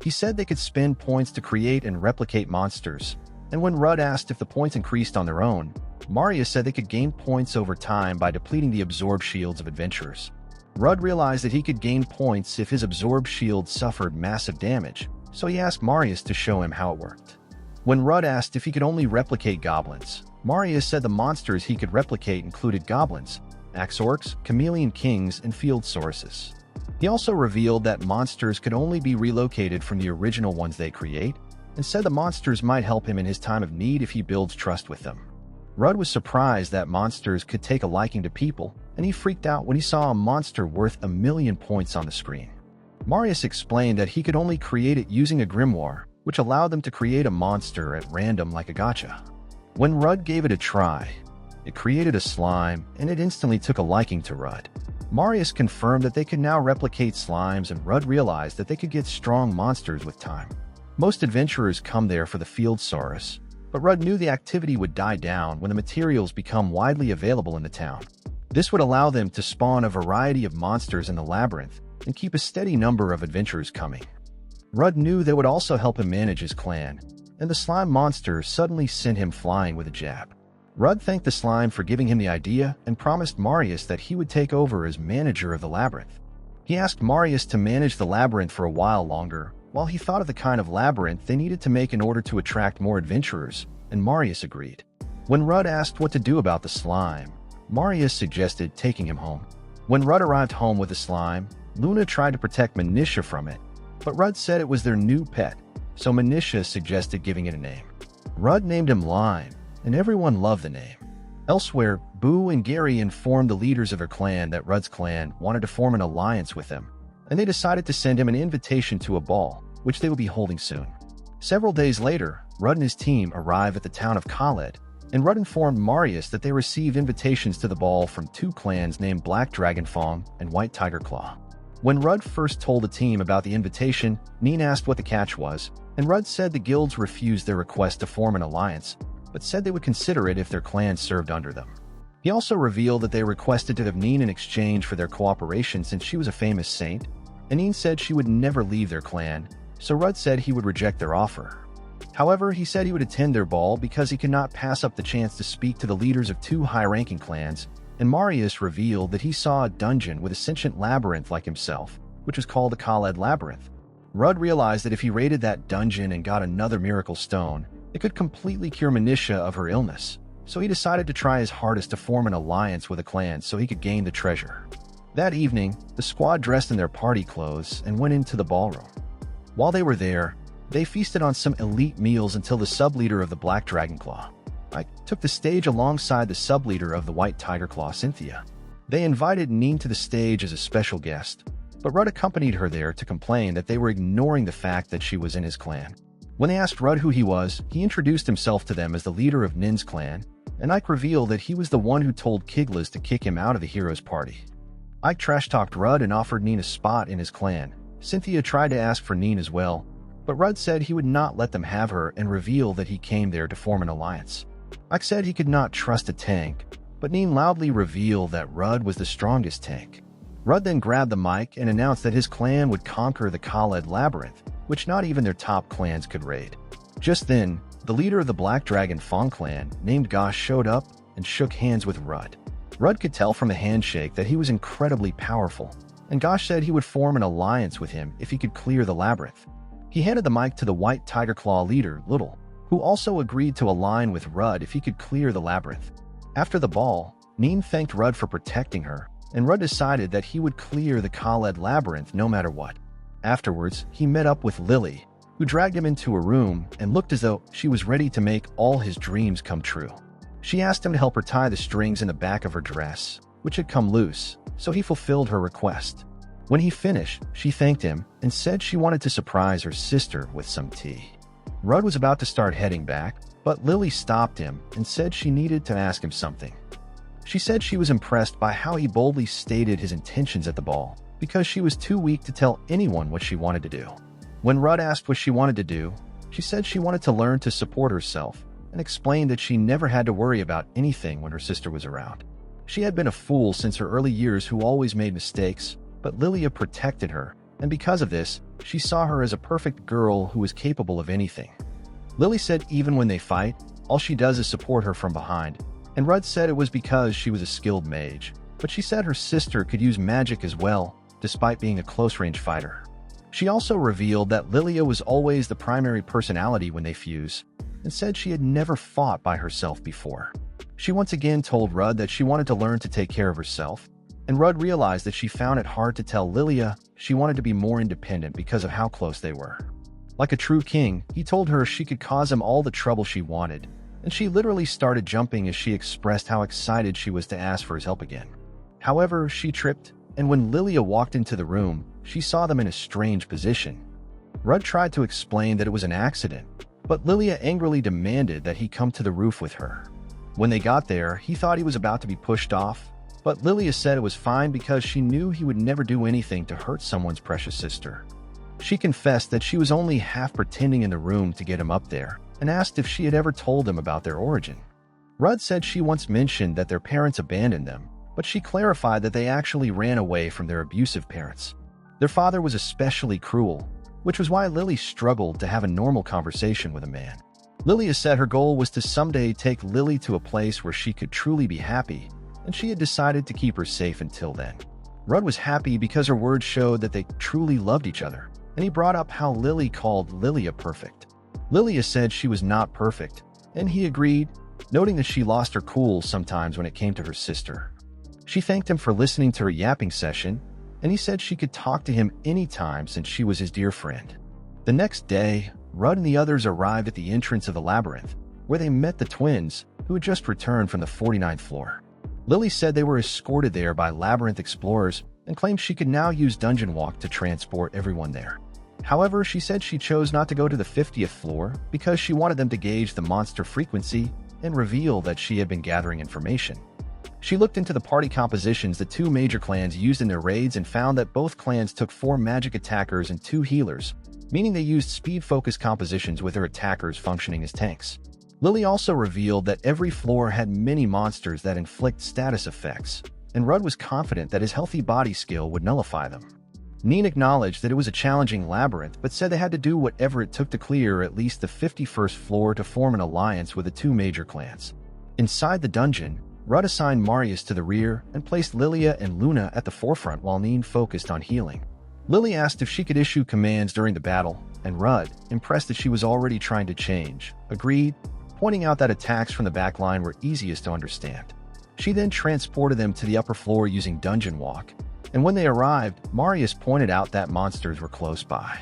He said they could spend points to create and replicate monsters, and when Rudd asked if the points increased on their own, Marius said they could gain points over time by depleting the absorbed shields of adventurers. Rudd realized that he could gain points if his absorbed shield suffered massive damage, so he asked Marius to show him how it worked. When Rudd asked if he could only replicate goblins, Marius said the monsters he could replicate included goblins, axe orcs, chameleon kings, and field sauruses. He also revealed that monsters could only be relocated from the original ones they create, and said the monsters might help him in his time of need if he builds trust with them. Rudd was surprised that monsters could take a liking to people, and he freaked out when he saw a monster worth 1,000,000 points on the screen. Marius explained that he could only create it using a grimoire, which allowed them to create a monster at random like a gacha. When Rudd gave it a try, it created a slime, and it instantly took a liking to Rudd. Marius confirmed that they could now replicate slimes, and Rudd realized that they could get strong monsters with time. Most adventurers come there for the field saurus, but Rudd knew the activity would die down when the materials become widely available in the town. This would allow them to spawn a variety of monsters in the labyrinth and keep a steady number of adventurers coming. Rudd knew that would also help him manage his clan, and the slime monster suddenly sent him flying with a jab. Rudd thanked the slime for giving him the idea and promised Marius that he would take over as manager of the labyrinth. He asked Marius to manage the labyrinth for a while longer, while he thought of the kind of labyrinth they needed to make in order to attract more adventurers, and Marius agreed. When Rudd asked what to do about the slime, Marius suggested taking him home. When Rudd arrived home with the slime, Luna tried to protect Manisha from it, but Rudd said it was their new pet, so Manisha suggested giving it a name. Rudd named him Lime, and everyone loved the name. Elsewhere, Boo and Gary informed the leaders of their clan that Rudd's clan wanted to form an alliance with them, and they decided to send him an invitation to a ball, which they would be holding soon. Several days later, Rudd and his team arrive at the town of Khaled, and Rudd informed Marius that they received invitations to the ball from two clans named Black Dragon Fang and White Tiger Claw. When Rudd first told the team about the invitation, Neen asked what the catch was, and Rudd said the guilds refused their request to form an alliance, but said they would consider it if their clans served under them. He also revealed that they requested to have Neen in exchange for their cooperation since she was a famous saint, and Neen said she would never leave their clan, so Rudd said he would reject their offer. However, he said he would attend their ball because he could not pass up the chance to speak to the leaders of two high-ranking clans, and Marius revealed that he saw a dungeon with a sentient labyrinth like himself, which was called the Khaled Labyrinth. Rudd realized that if he raided that dungeon and got another miracle stone, it could completely cure Manisha of her illness, so he decided to try his hardest to form an alliance with a clan so he could gain the treasure. That evening, the squad dressed in their party clothes and went into the ballroom. While they were there, they feasted on some elite meals until the sub-leader of the Black Dragon Claw, Ike, took the stage alongside the sub-leader of the White Tiger Claw, Cynthia. They invited Neen to the stage as a special guest, but Rudd accompanied her there to complain that they were ignoring the fact that she was in his clan. When they asked Rudd who he was, he introduced himself to them as the leader of Nin's clan, and Ike revealed that he was the one who told Kiglas to kick him out of the heroes' party. Ike trash-talked Rudd and offered Neen a spot in his clan. Cynthia tried to ask for Neen as well, but Rudd said he would not let them have her and revealed that he came there to form an alliance. Ike said he could not trust a tank, but Neen loudly revealed that Rudd was the strongest tank. Rudd then grabbed the mic and announced that his clan would conquer the Khaled Labyrinth, which not even their top clans could raid. Just then, the leader of the Black Dragon Fang clan, named Gosh, showed up and shook hands with Rudd. Rudd could tell from the handshake that he was incredibly powerful, and Gosh said he would form an alliance with him if he could clear the labyrinth. He handed the mic to the White Tiger Claw leader, Little, who also agreed to align with Rudd if he could clear the labyrinth. After the ball, Neen thanked Rudd for protecting her, and Rudd decided that he would clear the Khaled Labyrinth no matter what. Afterwards, he met up with Lily, who dragged him into a room and looked as though she was ready to make all his dreams come true. She asked him to help her tie the strings in the back of her dress, which had come loose, so he fulfilled her request. When he finished, she thanked him and said she wanted to surprise her sister with some tea. Rudd was about to start heading back, but Lily stopped him and said she needed to ask him something. She said she was impressed by how he boldly stated his intentions at the ball, because she was too weak to tell anyone what she wanted to do. When Rudd asked what she wanted to do, she said she wanted to learn to support herself and explained that she never had to worry about anything when her sister was around. She had been a fool since her early years who always made mistakes, but Lilia protected her, and because of this, she saw her as a perfect girl who was capable of anything. Lily said even when they fight, all she does is support her from behind, and Rudd said it was because she was a skilled mage, but she said her sister could use magic as well, despite being a close-range fighter. She also revealed that Lilia was always the primary personality when they fuse, and said she had never fought by herself before. She once again told Rudd that she wanted to learn to take care of herself, and Rudd realized that she found it hard to tell Lilia she wanted to be more independent because of how close they were. Like a true king, he told her she could cause him all the trouble she wanted, and she literally started jumping as she expressed how excited she was to ask for his help again. However, she tripped, and when Lilia walked into the room, she saw them in a strange position. Rudd tried to explain that it was an accident, but Lilia angrily demanded that he come to the roof with her. When they got there, he thought he was about to be pushed off, but Lilia said it was fine because she knew he would never do anything to hurt someone's precious sister. She confessed that she was only half pretending in the room to get him up there, and asked if she had ever told him about their origin. Rudd said she once mentioned that their parents abandoned them, but she clarified that they actually ran away from their abusive parents. Their father was especially cruel, which was why Lily struggled to have a normal conversation with a man. Lilia said her goal was to someday take Lily to a place where she could truly be happy, and she had decided to keep her safe until then. Rudd was happy because her words showed that they truly loved each other, and he brought up how Lily called Lilia perfect. Lilia said she was not perfect, and he agreed, noting that she lost her cool sometimes when it came to her sister. She thanked him for listening to her yapping session, and he said she could talk to him anytime since she was his dear friend. The next day, Rudd and the others arrived at the entrance of the labyrinth, where they met the twins, who had just returned from the 49th floor. Lily said they were escorted there by labyrinth explorers and claimed she could now use Dungeon Walk to transport everyone there. However, she said she chose not to go to the 50th floor because she wanted them to gauge the monster frequency and reveal that she had been gathering information. She looked into the party compositions the two major clans used in their raids and found that both clans took 4 magic attackers and 2 healers, meaning they used speed-focused compositions with their attackers functioning as tanks. Lily also revealed that every floor had many monsters that inflict status effects, and Rudd was confident that his healthy body skill would nullify them. Neen acknowledged that it was a challenging labyrinth, but said they had to do whatever it took to clear at least the 51st floor to form an alliance with the 2 major clans. Inside the dungeon, Rudd assigned Marius to the rear and placed Lilia and Luna at the forefront while Neen focused on healing. Lily asked if she could issue commands during the battle, and Rudd, impressed that she was already trying to change, agreed, pointing out that attacks from the backline were easiest to understand. She then transported them to the upper floor using Dungeon Walk, and when they arrived, Marius pointed out that monsters were close by.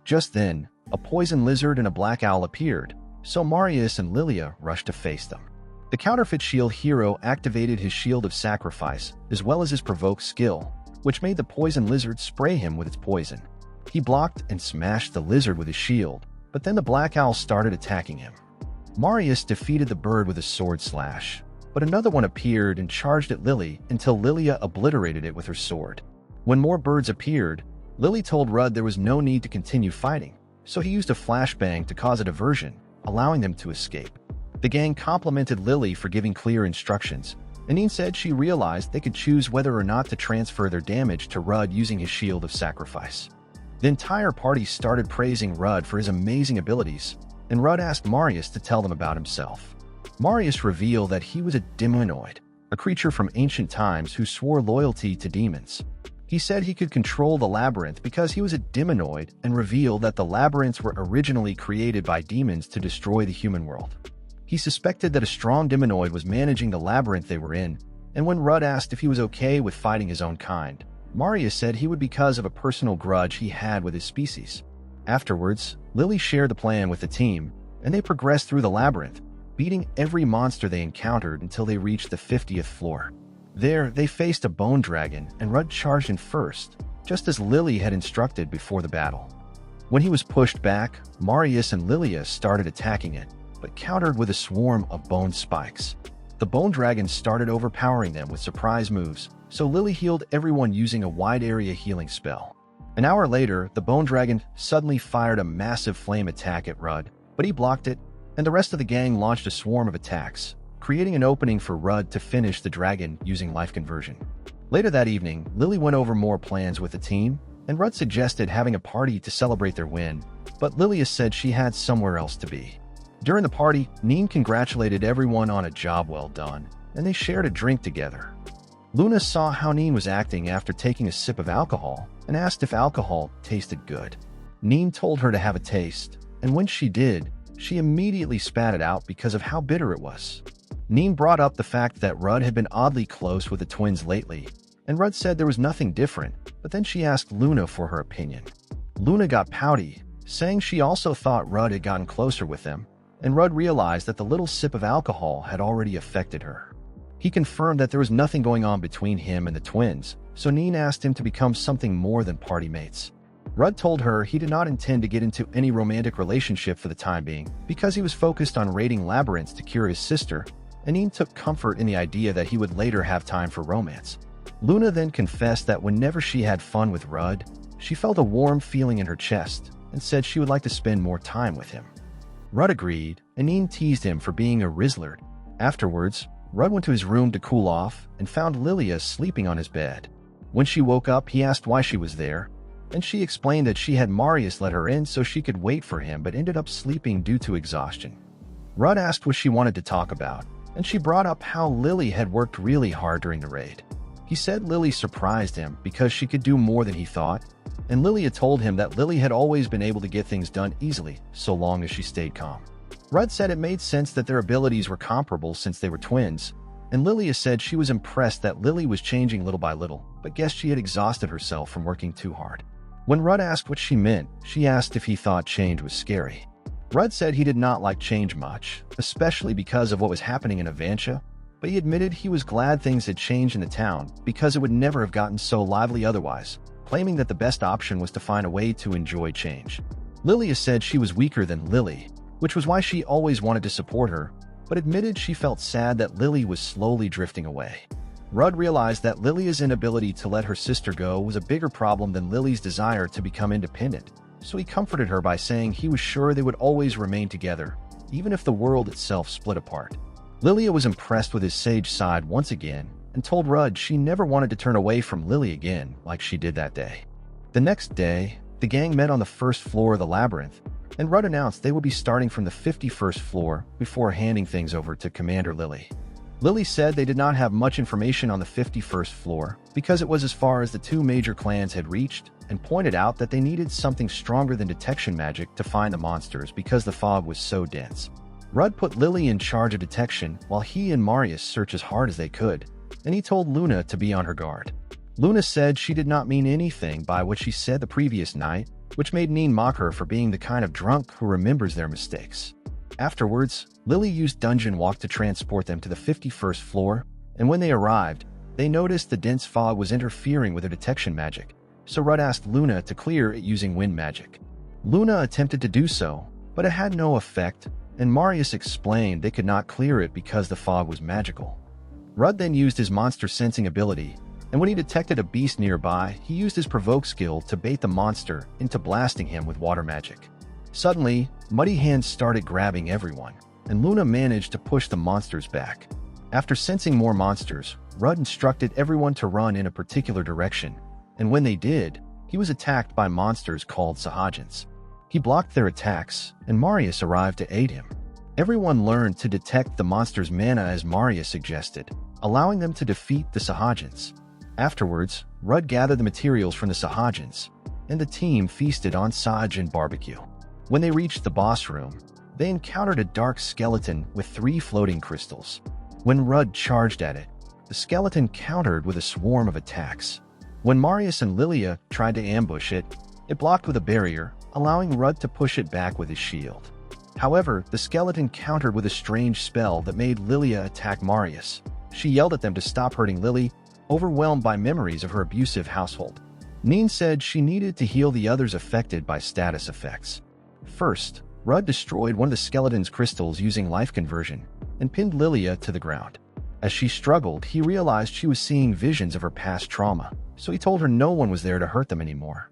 Just then, a poison lizard and a black owl appeared, so Marius and Lilia rushed to face them. The counterfeit shield hero activated his shield of sacrifice, as well as his provoke skill, which made the poison lizard spray him with its poison. He blocked and smashed the lizard with his shield, but then the black owl started attacking him. Marius defeated the bird with a sword slash, but another one appeared and charged at Lily until Lilia obliterated it with her sword. When more birds appeared, Lily told Rudd there was no need to continue fighting, so he used a flashbang to cause a diversion, allowing them to escape. The gang complimented Lily for giving clear instructions, and Neen said she realized they could choose whether or not to transfer their damage to Rudd using his shield of sacrifice. The entire party started praising Rudd for his amazing abilities, and Rudd asked Marius to tell them about himself. Marius revealed that he was a demonoid, a creature from ancient times who swore loyalty to demons. He said he could control the labyrinth because he was a demonoid and revealed that the labyrinths were originally created by demons to destroy the human world. He suspected that a strong demonoid was managing the labyrinth they were in, and when Rudd asked if he was okay with fighting his own kind, Marius said he would because of a personal grudge he had with his species. Afterwards, Lily shared the plan with the team, and they progressed through the labyrinth, beating every monster they encountered until they reached the 50th floor. There, they faced a bone dragon, and Rudd charged in first, just as Lily had instructed before the battle. When he was pushed back, Marius and Lilia started attacking it, but countered with a swarm of bone spikes. The bone dragon started overpowering them with surprise moves, so Lily healed everyone using a wide area healing spell. An hour later, the bone dragon suddenly fired a massive flame attack at Rudd, but he blocked it, and the rest of the gang launched a swarm of attacks, creating an opening for Rudd to finish the dragon using life conversion. Later that evening, Lily went over more plans with the team, and Rudd suggested having a party to celebrate their win, but Lilia said she had somewhere else to be. During the party, Neen congratulated everyone on a job well done, and they shared a drink together. Luna saw how Neen was acting after taking a sip of alcohol and asked if alcohol tasted good. Neen told her to have a taste, and when she did, she immediately spat it out because of how bitter it was. Neen brought up the fact that Rudd had been oddly close with the twins lately, and Rudd said there was nothing different, but then she asked Luna for her opinion. Luna got pouty, saying she also thought Rudd had gotten closer with them, and Rudd realized that the little sip of alcohol had already affected her. He confirmed that there was nothing going on between him and the twins, so Neen asked him to become something more than party mates. Rudd told her he did not intend to get into any romantic relationship for the time being because he was focused on raiding labyrinths to cure his sister, and Neen took comfort in the idea that he would later have time for romance. Luna then confessed that whenever she had fun with Rudd, she felt a warm feeling in her chest and said she would like to spend more time with him. Rudd agreed, and Neen teased him for being a Rizzlard. Afterwards, Rudd went to his room to cool off and found Lilia sleeping on his bed. When she woke up, he asked why she was there. and she explained that she had Marius let her in so she could wait for him but ended up sleeping due to exhaustion. Rudd asked what she wanted to talk about, and she brought up how Lily had worked really hard during the raid. He said Lily surprised him because she could do more than he thought, and Lily had told him that Lily had always been able to get things done easily so long as she stayed calm. Rudd said it made sense that their abilities were comparable since they were twins, and Lilia said she was impressed that Lily was changing little by little, but guessed she had exhausted herself from working too hard. When Rudd asked what she meant, she asked if he thought change was scary. Rudd said he did not like change much, especially because of what was happening in Avancia, but he admitted he was glad things had changed in the town because it would never have gotten so lively otherwise, claiming that the best option was to find a way to enjoy change. Lilia said she was weaker than Lily, which was why she always wanted to support her, but admitted she felt sad that Lily was slowly drifting away. Rudd realized that Lilia's inability to let her sister go was a bigger problem than Lily's desire to become independent, so he comforted her by saying he was sure they would always remain together, even if the world itself split apart. Lilia was impressed with his sage side once again and told Rudd she never wanted to turn away from Lily again like she did that day. The next day, the gang met on the first floor of the labyrinth, and Rudd announced they would be starting from the 51st floor before handing things over to Commander Lily. Lily said they did not have much information on the 51st floor because it was as far as the two major clans had reached, and pointed out that they needed something stronger than detection magic to find the monsters because the fog was so dense. Rudd put Lily in charge of detection while he and Marius searched as hard as they could, and he told Luna to be on her guard. Luna said she did not mean anything by what she said the previous night, which made Neen mock her for being the kind of drunk who remembers their mistakes. Afterwards, Lily used Dungeon Walk to transport them to the 51st floor, and when they arrived, they noticed the dense fog was interfering with their detection magic, so Rudd asked Luna to clear it using wind magic. Luna attempted to do so, but it had no effect, and Marius explained they could not clear it because the fog was magical. Rudd then used his monster sensing ability, and when he detected a beast nearby, he used his provoke skill to bait the monster into blasting him with water magic. Suddenly, muddy hands started grabbing everyone, and Luna managed to push the monsters back. After sensing more monsters, Rudd instructed everyone to run in a particular direction, and when they did, he was attacked by monsters called Sahajins. He blocked their attacks, and Marius arrived to aid him. Everyone learned to detect the monster's mana as Marius suggested, allowing them to defeat the Sahajins. Afterwards, Rudd gathered the materials from the Sahajins, and the team feasted on Saj and barbecue. When they reached the boss room, they encountered a dark skeleton with 3 floating crystals. When Rudd charged at it, the skeleton countered with a swarm of attacks. When Marius and Lilia tried to ambush it, it blocked with a barrier, allowing Rudd to push it back with his shield. However, the skeleton countered with a strange spell that made Lilia attack Marius. She yelled at them to stop hurting Lily, overwhelmed by memories of her abusive household. Neen said she needed to heal the others affected by status effects. First, Rudd destroyed one of the skeleton's crystals using life conversion and pinned Lilia to the ground. As she struggled, he realized she was seeing visions of her past trauma, so he told her no one was there to hurt them anymore.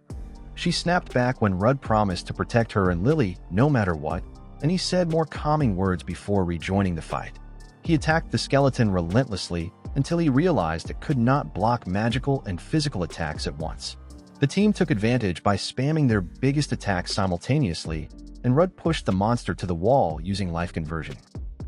She snapped back when Rudd promised to protect her and Lily no matter what, and he said more calming words before rejoining the fight. He attacked the skeleton relentlessly until he realized it could not block magical and physical attacks at once. The team took advantage by spamming their biggest attacks simultaneously, and Rudd pushed the monster to the wall using life conversion.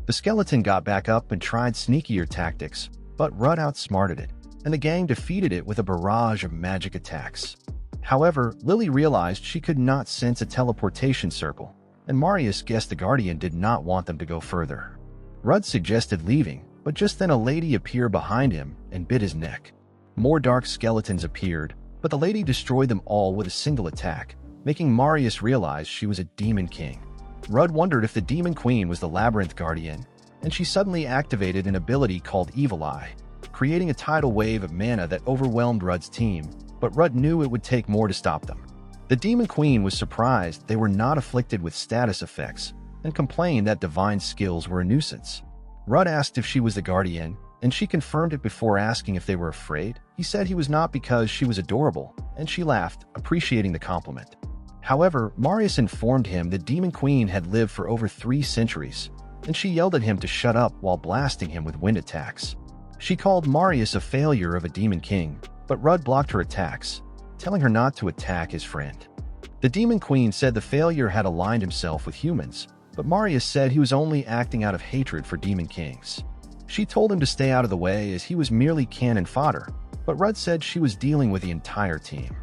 The skeleton got back up and tried sneakier tactics, but Rudd outsmarted it, and the gang defeated it with a barrage of magic attacks. However, Lily realized she could not sense a teleportation circle, and Marius guessed the Guardian did not want them to go further. Rudd suggested leaving, but just then a lady appeared behind him and bit his neck. More dark skeletons appeared, but the lady destroyed them all with a single attack, making Marius realize she was a Demon King. Rudd wondered if the Demon Queen was the Labyrinth Guardian, and she suddenly activated an ability called Evil Eye, creating a tidal wave of mana that overwhelmed Rudd's team, but Rudd knew it would take more to stop them. The Demon Queen was surprised they were not afflicted with status effects, and complained that divine skills were a nuisance. Rudd asked if she was the Guardian, and she confirmed it before asking if they were afraid. He said he was not because she was adorable, and she laughed, appreciating the compliment. However, Marius informed him the Demon Queen had lived for over 3 centuries, and she yelled at him to shut up while blasting him with wind attacks. She called Marius a failure of a Demon King, but Rudd blocked her attacks, telling her not to attack his friend. The Demon Queen said the failure had aligned himself with humans, but Marius said he was only acting out of hatred for Demon Kings. She told him to stay out of the way as he was merely cannon fodder, but Rudd said she was dealing with the entire team.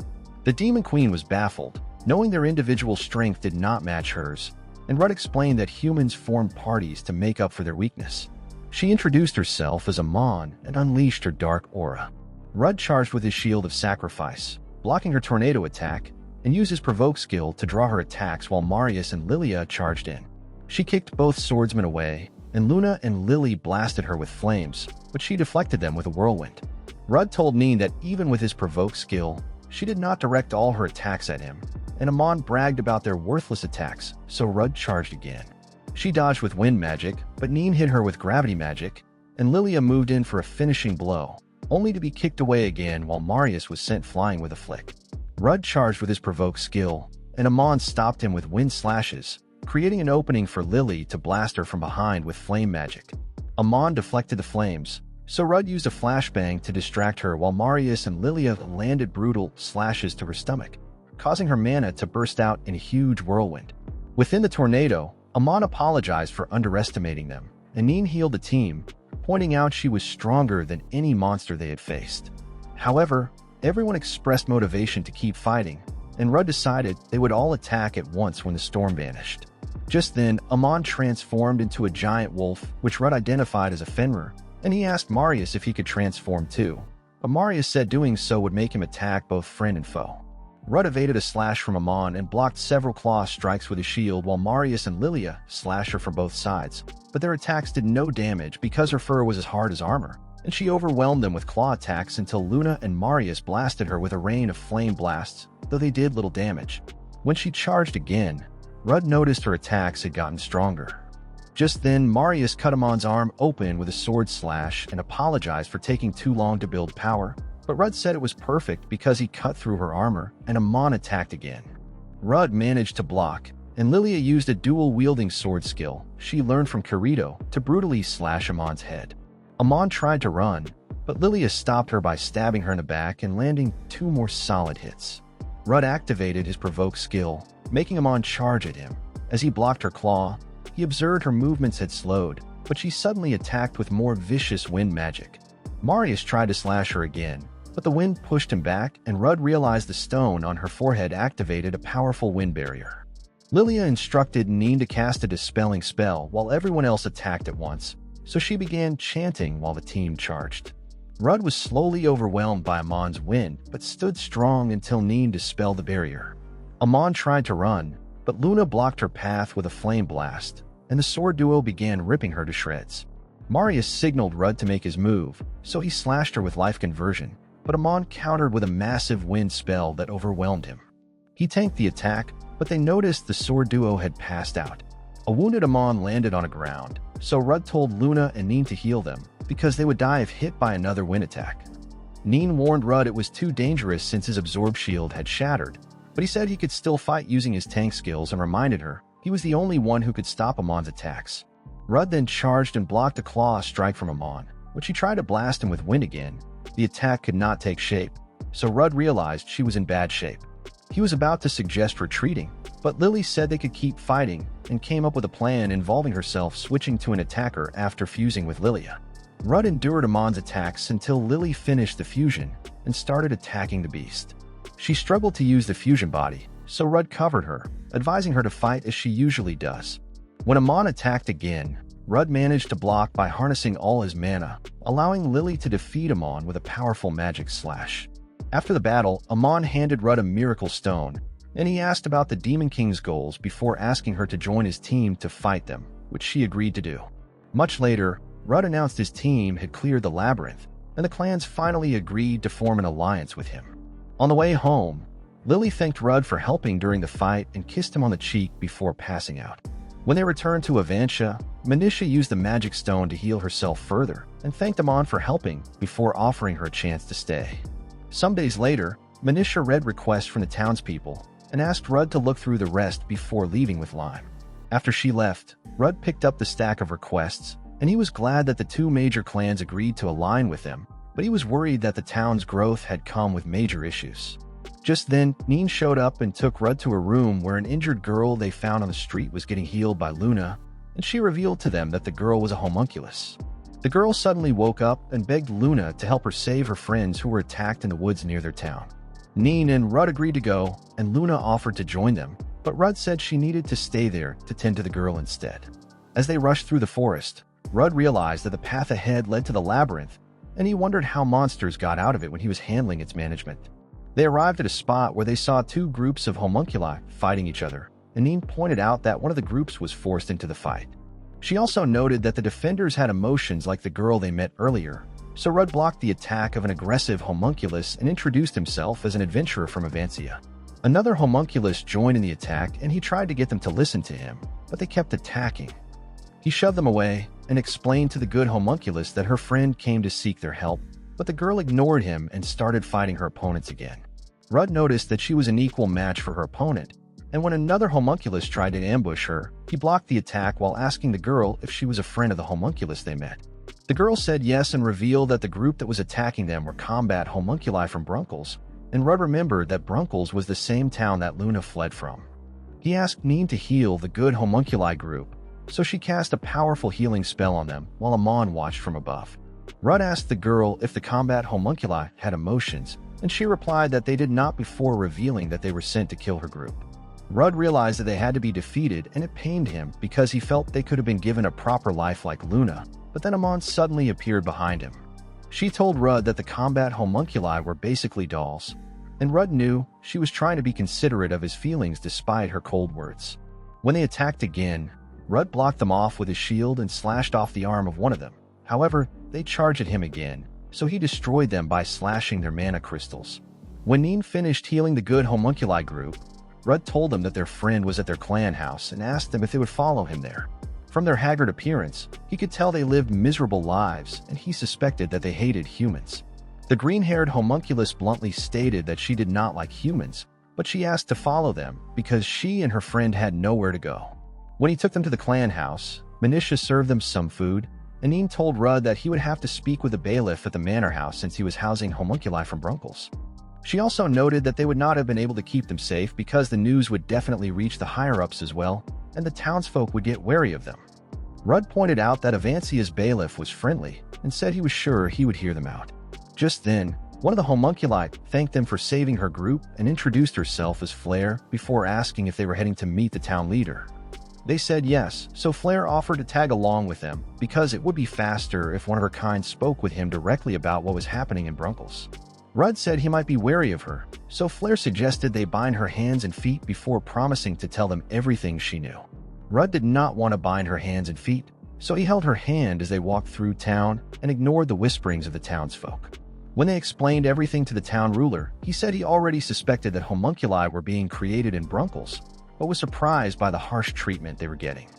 The Demon Queen was baffled, knowing their individual strength did not match hers, and Rudd explained that humans formed parties to make up for their weakness. She introduced herself as a Mon and unleashed her dark aura. Rudd charged with his Shield of Sacrifice, blocking her tornado attack, and used his Provoke skill to draw her attacks while Marius and Lilia charged in. She kicked both swordsmen away, and Luna and Lily blasted her with flames, but she deflected them with a whirlwind. Rudd told Neen that even with his Provoke skill, she did not direct all her attacks at him, and Amon bragged about their worthless attacks, so Rudd charged again. She dodged with wind magic, but Neen hit her with gravity magic, and Lilia moved in for a finishing blow, only to be kicked away again while Marius was sent flying with a flick. Rudd charged with his Provoke skill, and Amon stopped him with wind slashes, creating an opening for Lily to blast her from behind with flame magic. Amon deflected the flames, so Rudd used a flashbang to distract her while Marius and Lilia landed brutal slashes to her stomach, causing her mana to burst out in a huge whirlwind. Within the tornado, Amon apologized for underestimating them, and Neen healed the team, pointing out she was stronger than any monster they had faced. However, everyone expressed motivation to keep fighting, and Rudd decided they would all attack at once when the storm vanished. Just then, Amon transformed into a giant wolf, which Rudd identified as a Fenrir, and he asked Marius if he could transform too, but Marius said doing so would make him attack both friend and foe. Rudd evaded a slash from Amon and blocked several claw strikes with his shield while Marius and Lilia slashed her from both sides, but their attacks did no damage because her fur was as hard as armor, and she overwhelmed them with claw attacks until Luna and Marius blasted her with a rain of flame blasts, though they did little damage. When she charged again, Rudd noticed her attacks had gotten stronger. Just then, Marius cut Amon's arm open with a sword slash and apologized for taking too long to build power, but Rudd said it was perfect because he cut through her armor, and Amon attacked again. Rudd managed to block, and Lilia used a dual-wielding sword skill she learned from Kirito to brutally slash Amon's head. Amon tried to run, but Lilia stopped her by stabbing her in the back and landing 2 more solid hits. Rudd activated his Provoke skill, making Amon charge at him. As he blocked her claw, he observed her movements had slowed, but she suddenly attacked with more vicious wind magic. Marius tried to slash her again, but the wind pushed him back, and Rudd realized the stone on her forehead activated a powerful wind barrier. Lilia instructed Neen to cast a dispelling spell while everyone else attacked at once, so she began chanting while the team charged. Rudd was slowly overwhelmed by Amon's wind, but stood strong until Neen dispelled the barrier. Amon tried to run, but Luna blocked her path with a flame blast, and the sword duo began ripping her to shreds. Marius signaled Rudd to make his move, so he slashed her with life conversion, but Amon countered with a massive wind spell that overwhelmed him. He tanked the attack, but they noticed the sword duo had passed out. A wounded Amon landed on the ground, so Rudd told Luna and Neen to heal them, because they would die if hit by another wind attack. Neen warned Rudd it was too dangerous since his absorb shield had shattered, but he said he could still fight using his tank skills and reminded her he was the only one who could stop Amon's attacks. Rudd then charged and blocked a claw strike from Amon, which he tried to blast him with wind again. The attack could not take shape, so Rudd realized she was in bad shape. He was about to suggest retreating, but Lily said they could keep fighting and came up with a plan involving herself switching to an attacker after fusing with Lilia. Rudd endured Amon's attacks until Lily finished the fusion and started attacking the beast. She struggled to use the fusion body, so Rudd covered her, advising her to fight as she usually does. When Amon attacked again, Rudd managed to block by harnessing all his mana, allowing Lily to defeat Amon with a powerful magic slash. After the battle, Amon handed Rudd a miracle stone, and he asked about the Demon King's goals before asking her to join his team to fight them, which she agreed to do. Much later, Rudd announced his team had cleared the labyrinth, and the clans finally agreed to form an alliance with him. On the way home, Lily thanked Rudd for helping during the fight and kissed him on the cheek before passing out. When they returned to Avansha, Manisha used the magic stone to heal herself further and thanked Amon for helping before offering her a chance to stay. Some days later, Manisha read requests from the townspeople and asked Rudd to look through the rest before leaving with Lime. After she left, Rudd picked up the stack of requests, and he was glad that the 2 major clans agreed to align with them, but he was worried that the town's growth had come with major issues. Just then, Neen showed up and took Rudd to a room where an injured girl they found on the street was getting healed by Luna, and she revealed to them that the girl was a homunculus. The girl suddenly woke up and begged Luna to help her save her friends who were attacked in the woods near their town. Neen and Rudd agreed to go, and Luna offered to join them, but Rudd said she needed to stay there to tend to the girl instead. As they rushed through the forest, Rudd realized that the path ahead led to the labyrinth, and he wondered how monsters got out of it when he was handling its management. They arrived at a spot where they saw two groups of homunculi fighting each other, and Neen pointed out that one of the groups was forced into the fight. She also noted that the defenders had emotions like the girl they met earlier, so Rudd blocked the attack of an aggressive homunculus and introduced himself as an adventurer from Avancia. Another homunculus joined in the attack, and he tried to get them to listen to him, but they kept attacking. He shoved them away and explained to the good homunculus that her friend came to seek their help, but the girl ignored him and started fighting her opponents again. Rudd noticed that she was an equal match for her opponent, and when another homunculus tried to ambush her, he blocked the attack while asking the girl if she was a friend of the homunculus they met. The girl said yes and revealed that the group that was attacking them were combat homunculi from Brunkles, and Rudd remembered that Brunkles was the same town that Luna fled from. He asked Neen to heal the good homunculi group, so she cast a powerful healing spell on them while Amon watched from above. Rudd asked the girl if the combat homunculi had emotions, and she replied that they did not before revealing that they were sent to kill her group. Rudd realized that they had to be defeated, and it pained him because he felt they could have been given a proper life like Luna, but then Amon suddenly appeared behind him. She told Rudd that the combat homunculi were basically dolls, and Rudd knew she was trying to be considerate of his feelings despite her cold words. When they attacked again, Rudd blocked them off with his shield and slashed off the arm of one of them. However, they charged at him again, so he destroyed them by slashing their mana crystals. When Neen finished healing the good homunculi group, Rudd told them that their friend was at their clan house and asked them if they would follow him there. From their haggard appearance, he could tell they lived miserable lives, and he suspected that they hated humans. The green-haired homunculus bluntly stated that she did not like humans, but she asked to follow them because she and her friend had nowhere to go. When he took them to the clan house, Manisha served them some food, and Neen told Rudd that he would have to speak with the bailiff at the manor house since he was housing homunculi from Brunkles. She also noted that they would not have been able to keep them safe because the news would definitely reach the higher-ups as well, and the townsfolk would get wary of them. Rudd pointed out that Avancia's bailiff was friendly and said he was sure he would hear them out. Just then, one of the homunculi thanked them for saving her group and introduced herself as Flair before asking if they were heading to meet the town leader. They said yes, so Flair offered to tag along with them because it would be faster if one of her kind spoke with him directly about what was happening in Brunkles. Rudd said he might be wary of her, so Flair suggested they bind her hands and feet before promising to tell them everything she knew. Rudd did not want to bind her hands and feet, so he held her hand as they walked through town and ignored the whisperings of the townsfolk. When they explained everything to the town ruler, he said he already suspected that homunculi were being created in Brunkles, but was surprised by the harsh treatment they were getting.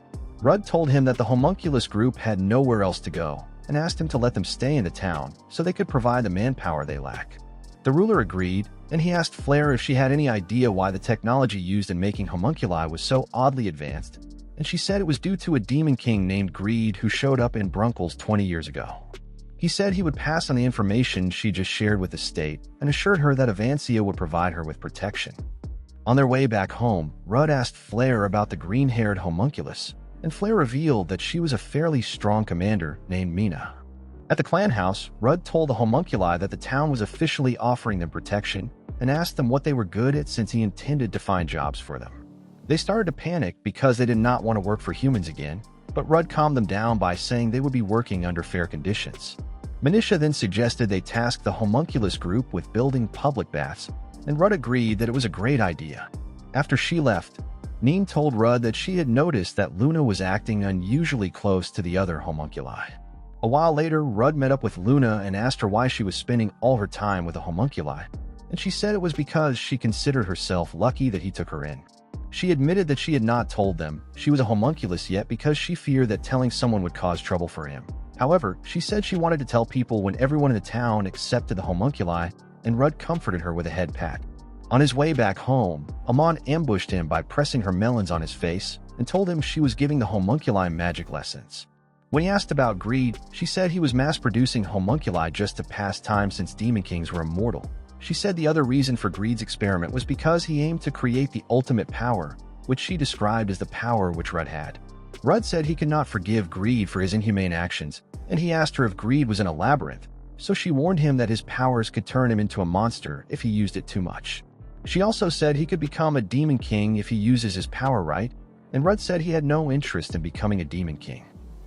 Rudd told him that the homunculus group had nowhere else to go and asked him to let them stay in the town so they could provide the manpower they lack. The ruler agreed, and he asked Flair if she had any idea why the technology used in making homunculi was so oddly advanced, and she said it was due to a demon king named Greed who showed up in Brunkles 20 years ago. He said he would pass on the information she just shared with the state and assured her that Avancia would provide her with protection. On their way back home, Rudd asked Flair about the green-haired homunculus, and Flair revealed that she was a fairly strong commander named Mina. At the clan house, Rudd told the homunculi that the town was officially offering them protection and asked them what they were good at since he intended to find jobs for them. They started to panic because they did not want to work for humans again, but Rudd calmed them down by saying they would be working under fair conditions. Manisha then suggested they task the homunculus group with building public baths, and Rudd agreed that it was a great idea. After she left, Neen told Rudd that she had noticed that Luna was acting unusually close to the other homunculi. A while later, Rudd met up with Luna and asked her why she was spending all her time with the homunculi, and she said it was because she considered herself lucky that he took her in. She admitted that she had not told them she was a homunculus yet because she feared that telling someone would cause trouble for him. However, she said she wanted to tell people when everyone in the town accepted the homunculi, and Rudd comforted her with a head pat. On his way back home, Amon ambushed him by pressing her melons on his face and told him she was giving the homunculi magic lessons. When he asked about Greed, she said he was mass-producing homunculi just to pass time since demon kings were immortal, She said the other reason for Greed's experiment was because he aimed to create the ultimate power, which she described as the power which Rudd had. Rudd said he could not forgive Greed for his inhumane actions, and he asked her if Greed was in a labyrinth, so she warned him that his powers could turn him into a monster if he used it too much. She also said he could become a demon king if he uses his power right, and Rudd said he had no interest in becoming a demon king.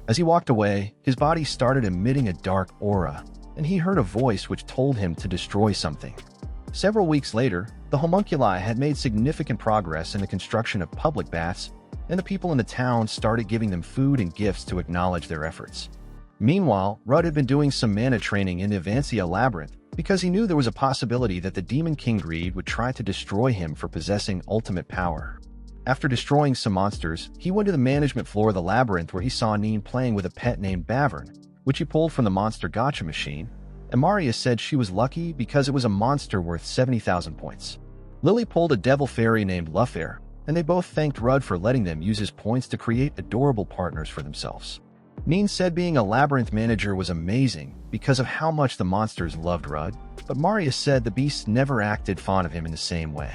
As he walked away, his body started emitting a dark aura, and he heard a voice which told him to destroy something. Several weeks later, the homunculi had made significant progress in the construction of public baths, and the people in the town started giving them food and gifts to acknowledge their efforts. Meanwhile, Rudd had been doing some mana training in the Avancia labyrinth because he knew there was a possibility that the Demon King Greed would try to destroy him for possessing ultimate power. After destroying some monsters, he went to the management floor of the labyrinth where he saw Neen playing with a pet named Bavern, which he pulled from the monster gacha machine, and Maria said she was lucky because it was a monster worth 70,000 points. Lily pulled a devil fairy named Lufair, and they both thanked Rudd for letting them use his points to create adorable partners for themselves. Neen said being a labyrinth manager was amazing because of how much the monsters loved Rudd, but Maria said the beasts never acted fond of him in the same way.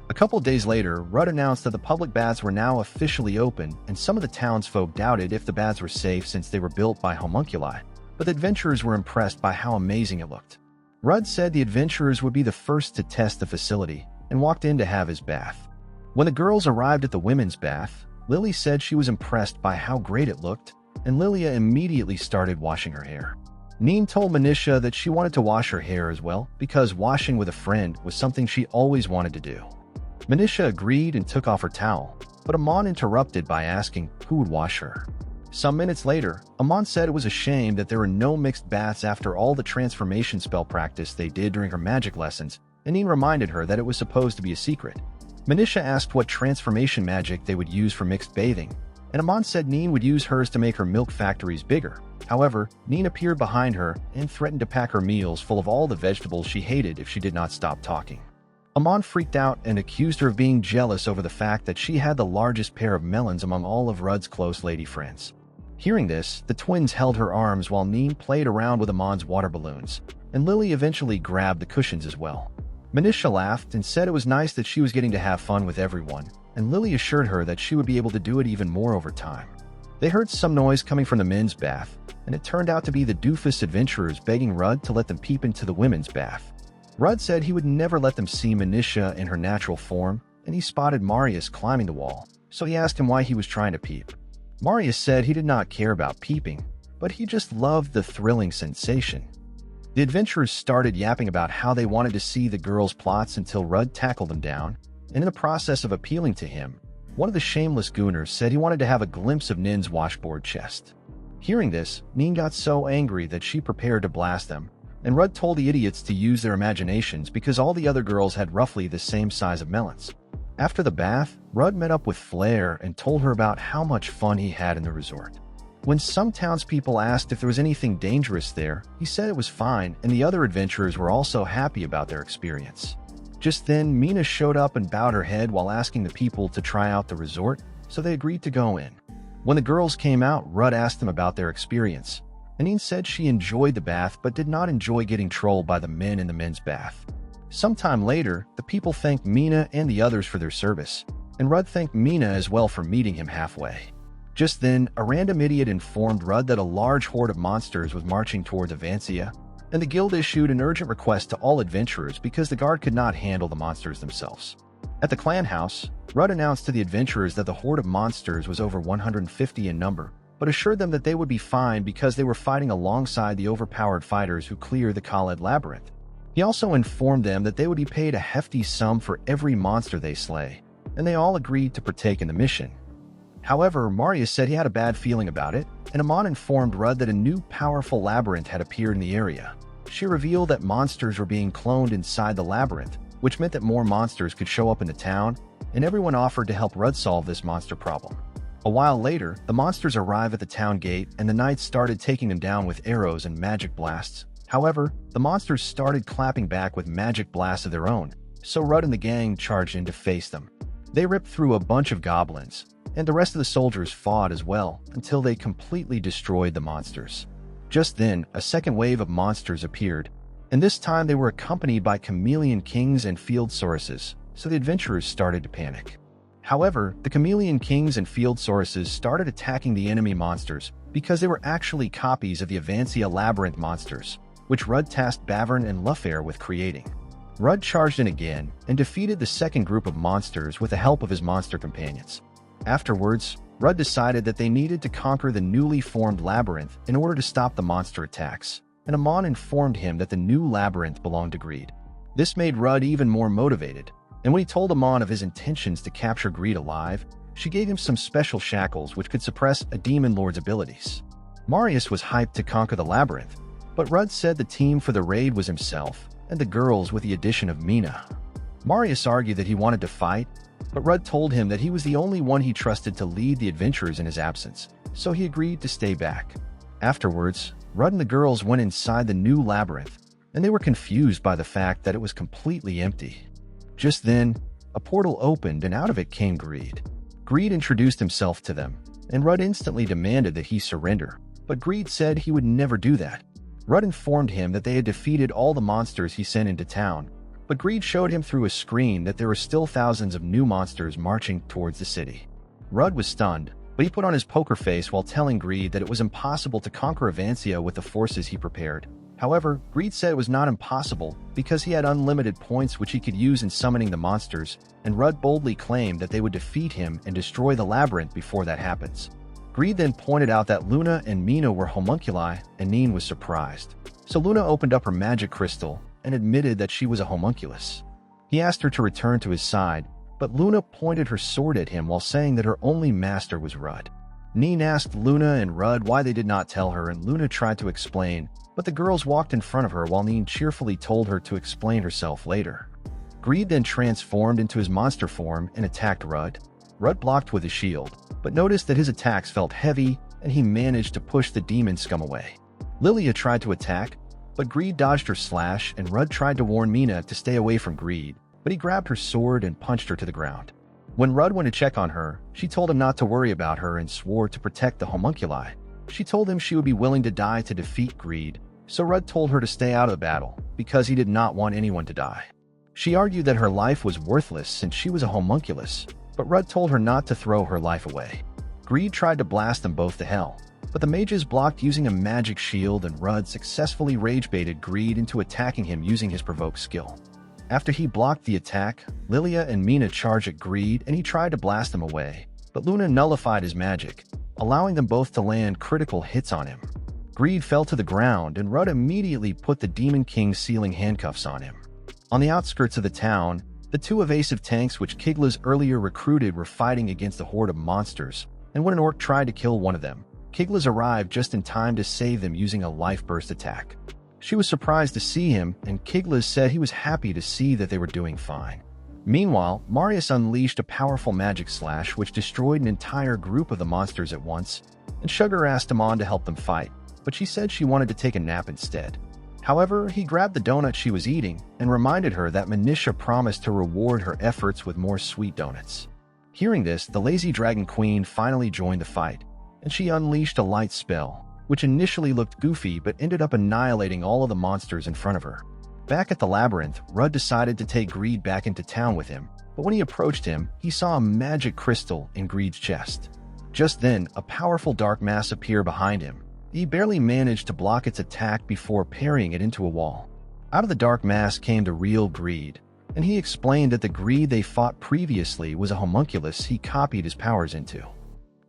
A couple days later, Rudd announced that the public baths were now officially open, and some of the townsfolk doubted if the baths were safe since they were built by homunculi, but the adventurers were impressed by how amazing it looked. Rudd said the adventurers would be the first to test the facility and walked in to have his bath. When the girls arrived at the women's bath, Lily said she was impressed by how great it looked, and Lilia immediately started washing her hair. Neen told Manisha that she wanted to wash her hair as well because washing with a friend was something she always wanted to do. Manisha agreed and took off her towel, but Amon interrupted by asking who would wash her. Some minutes later, Amon said it was a shame that there were no mixed baths after all the transformation spell practice they did during her magic lessons, and Neen reminded her that it was supposed to be a secret. Manisha asked what transformation magic they would use for mixed bathing, and Amon said Neen would use hers to make her milk factories bigger. However, Neen appeared behind her and threatened to pack her meals full of all the vegetables she hated if she did not stop talking. Amon freaked out and accused her of being jealous over the fact that she had the largest pair of melons among all of Rudd's close lady friends. Hearing this, the twins held her arms while Neen played around with Amon's water balloons, and Lily eventually grabbed the cushions as well. Manisha laughed and said it was nice that she was getting to have fun with everyone, and Lily assured her that she would be able to do it even more over time. They heard some noise coming from the men's bath, and it turned out to be the doofus adventurers begging Rudd to let them peep into the women's bath. Rudd said he would never let them see Manisha in her natural form, and he spotted Marius climbing the wall, so he asked him why he was trying to peep. Marius said he did not care about peeping, but he just loved the thrilling sensation. The adventurers started yapping about how they wanted to see the girls' plots until Rudd tackled them down, and in the process of appealing to him, one of the shameless gooners said he wanted to have a glimpse of Nin's washboard chest. Hearing this, Nin got so angry that she prepared to blast them, and Rudd told the idiots to use their imaginations because all the other girls had roughly the same size of melons. After the bath, Rudd met up with Flair and told her about how much fun he had in the resort. When some townspeople asked if there was anything dangerous there, he said it was fine, and the other adventurers were also happy about their experience. Just then, Mina showed up and bowed her head while asking the people to try out the resort, so they agreed to go in. When the girls came out, Rudd asked them about their experience. Anine said she enjoyed the bath but did not enjoy getting trolled by the men in the men's bath. Sometime later, the people thanked Mina and the others for their service, and Rudd thanked Mina as well for meeting him halfway. Just then, a random idiot informed Rudd that a large horde of monsters was marching towards Avancia, and the guild issued an urgent request to all adventurers because the guard could not handle the monsters themselves. At the clan house, Rudd announced to the adventurers that the horde of monsters was over 150 in number, but assured them that they would be fine because they were fighting alongside the overpowered fighters who clear the Khaled labyrinth. He also informed them that they would be paid a hefty sum for every monster they slay, and they all agreed to partake in the mission. However, Marius said he had a bad feeling about it, and Amon informed Rudd that a new powerful labyrinth had appeared in the area. She revealed that monsters were being cloned inside the labyrinth, which meant that more monsters could show up in the town, and everyone offered to help Rudd solve this monster problem. A while later, the monsters arrived at the town gate, and the knights started taking them down with arrows and magic blasts. However, the monsters started clapping back with magic blasts of their own, so Rudd and the gang charged in to face them. They ripped through a bunch of goblins, and the rest of the soldiers fought as well until they completely destroyed the monsters. Just then, a second wave of monsters appeared, And this time they were accompanied by chameleon kings and field sauruses, so the adventurers started to panic. However, the chameleon kings and field sauruses started attacking the enemy monsters because they were actually copies of the Avancia labyrinth monsters, which Rudd tasked Bavern and Lufair with creating. Rudd charged in again and defeated the second group of monsters with the help of his monster companions. Afterwards, Rudd decided that they needed to conquer the newly formed labyrinth in order to stop the monster attacks, and Amon informed him that the new labyrinth belonged to Greed. This made Rudd even more motivated, and when he told Amon of his intentions to capture Greed alive, she gave him some special shackles which could suppress a demon lord's abilities. Marius was hyped to conquer the labyrinth, but Rudd said the team for the raid was himself and the girls with the addition of Mina. Marius argued that he wanted to fight, but Rudd told him that he was the only one he trusted to lead the adventurers in his absence, so he agreed to stay back. Afterwards, Rudd and the girls went inside the new labyrinth, and they were confused by the fact that it was completely empty. Just then, a portal opened and out of it came Greed. Greed introduced himself to them, and Rudd instantly demanded that he surrender, but Greed said he would never do that. Rudd informed him that they had defeated all the monsters he sent into town, but Greed showed him through a screen that there were still thousands of new monsters marching towards the city. Rudd was stunned, but he put on his poker face while telling Greed that it was impossible to conquer Avancia with the forces he prepared. However, Greed said it was not impossible because he had unlimited points which he could use in summoning the monsters, and Rudd boldly claimed that they would defeat him and destroy the labyrinth before that happens. Greed then pointed out that Luna and Mina were homunculi, and Neen was surprised. So Luna opened up her magic crystal and admitted that she was a homunculus. He asked her to return to his side, but Luna pointed her sword at him while saying that her only master was Rudd. Neen asked Luna and Rudd why they did not tell her, and Luna tried to explain, but the girls walked in front of her while Neen cheerfully told her to explain herself later. Greed then transformed into his monster form and attacked Rudd. Rudd blocked with his shield, but noticed that his attacks felt heavy and he managed to push the demon scum away. Lilia tried to attack, but Greed dodged her slash, and Rudd tried to warn Mina to stay away from Greed, but he grabbed her sword and punched her to the ground. When Rudd went to check on her, she told him not to worry about her and swore to protect the homunculi. She told him she would be willing to die to defeat Greed, so Rudd told her to stay out of the battle because he did not want anyone to die. She argued that her life was worthless since she was a homunculus, but Rudd told her not to throw her life away. Greed tried to blast them both to hell, but the mages blocked using a magic shield, and Rudd successfully rage-baited Greed into attacking him using his provoke skill. After he blocked the attack, Lilia and Mina charged at Greed and he tried to blast them away, but Luna nullified his magic, allowing them both to land critical hits on him. Greed fell to the ground and Rudd immediately put the Demon King's sealing handcuffs on him. On the outskirts of the town, the two evasive tanks which Kiglas earlier recruited were fighting against a horde of monsters, and when an orc tried to kill one of them, Kiglas arrived just in time to save them using a life burst attack. She was surprised to see him, and Kiglas said he was happy to see that they were doing fine. Meanwhile, Marius unleashed a powerful magic slash which destroyed an entire group of the monsters at once, and Sugar asked Amon to help them fight, but she said she wanted to take a nap instead. However, he grabbed the donut she was eating and reminded her that Manisha promised to reward her efforts with more sweet donuts. Hearing this, the lazy dragon queen finally joined the fight, and she unleashed a light spell, which initially looked goofy but ended up annihilating all of the monsters in front of her. Back at the labyrinth, Rudd decided to take Greed back into town with him, but when he approached him, he saw a magic crystal in Greed's chest. Just then, a powerful dark mass appeared behind him. He barely managed to block its attack before parrying it into a wall. Out of the dark mass came the real Greed, and he explained that the Greed they fought previously was a homunculus he copied his powers into.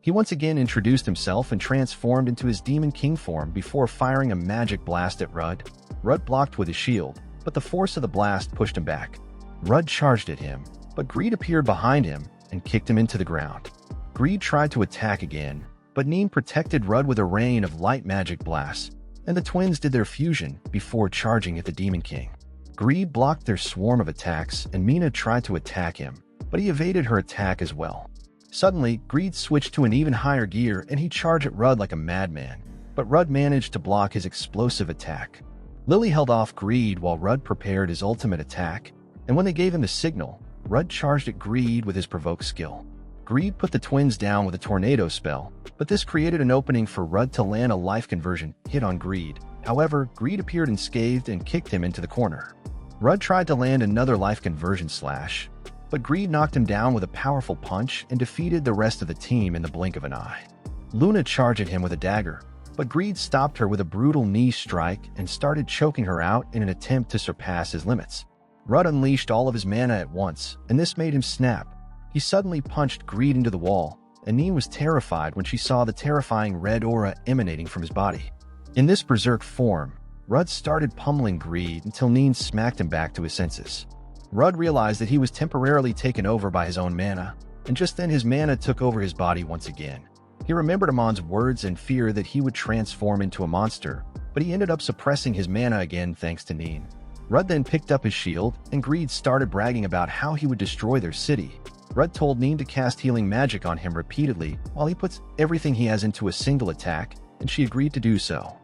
He once again introduced himself and transformed into his Demon King form before firing a magic blast at Rudd. Rudd blocked with his shield, but the force of the blast pushed him back. Rudd charged at him, but Greed appeared behind him and kicked him into the ground. Greed tried to attack again, but Neen protected Rudd with a rain of light magic blasts, and the twins did their fusion before charging at the Demon King. Greed blocked their swarm of attacks, and Mina tried to attack him, but he evaded her attack as well. Suddenly, Greed switched to an even higher gear and he charged at Rudd like a madman, but Rudd managed to block his explosive attack. Lily held off Greed while Rudd prepared his ultimate attack, and when they gave him the signal, Rudd charged at Greed with his provoke skill. Greed put the twins down with a tornado spell, but this created an opening for Rudd to land a life conversion hit on Greed, However, Greed appeared unscathed and kicked him into the corner. Rudd tried to land another life conversion slash, but Greed knocked him down with a powerful punch and defeated the rest of the team in the blink of an eye. Luna charged at him with a dagger, but Greed stopped her with a brutal knee strike and started choking her out in an attempt to surpass his limits. Rudd unleashed all of his mana at once, and this made him snap. He suddenly punched Greed into the wall, and Neen was terrified when she saw the terrifying red aura emanating from his body. In this berserk form, Rudd started pummeling Greed until Neen smacked him back to his senses. Rudd realized that he was temporarily taken over by his own mana, and just then his mana took over his body once again. He remembered Amon's words and fear that he would transform into a monster, but he ended up suppressing his mana again thanks to Neen. Rudd then picked up his shield, and Greed started bragging about how he would destroy their city. Rudd told Neen to cast healing magic on him repeatedly while he puts everything he has into a single attack, and she agreed to do so.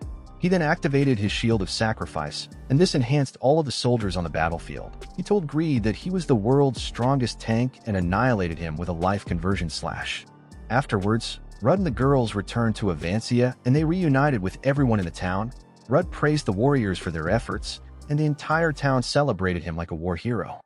He then activated his Shield of Sacrifice, and this enhanced all of the soldiers on the battlefield. He told Greed that he was the world's strongest tank and annihilated him with a life conversion slash. Afterwards, Rudd and the girls returned to Avancia and they reunited with everyone in the town. Rudd praised the warriors for their efforts, and the entire town celebrated him like a war hero.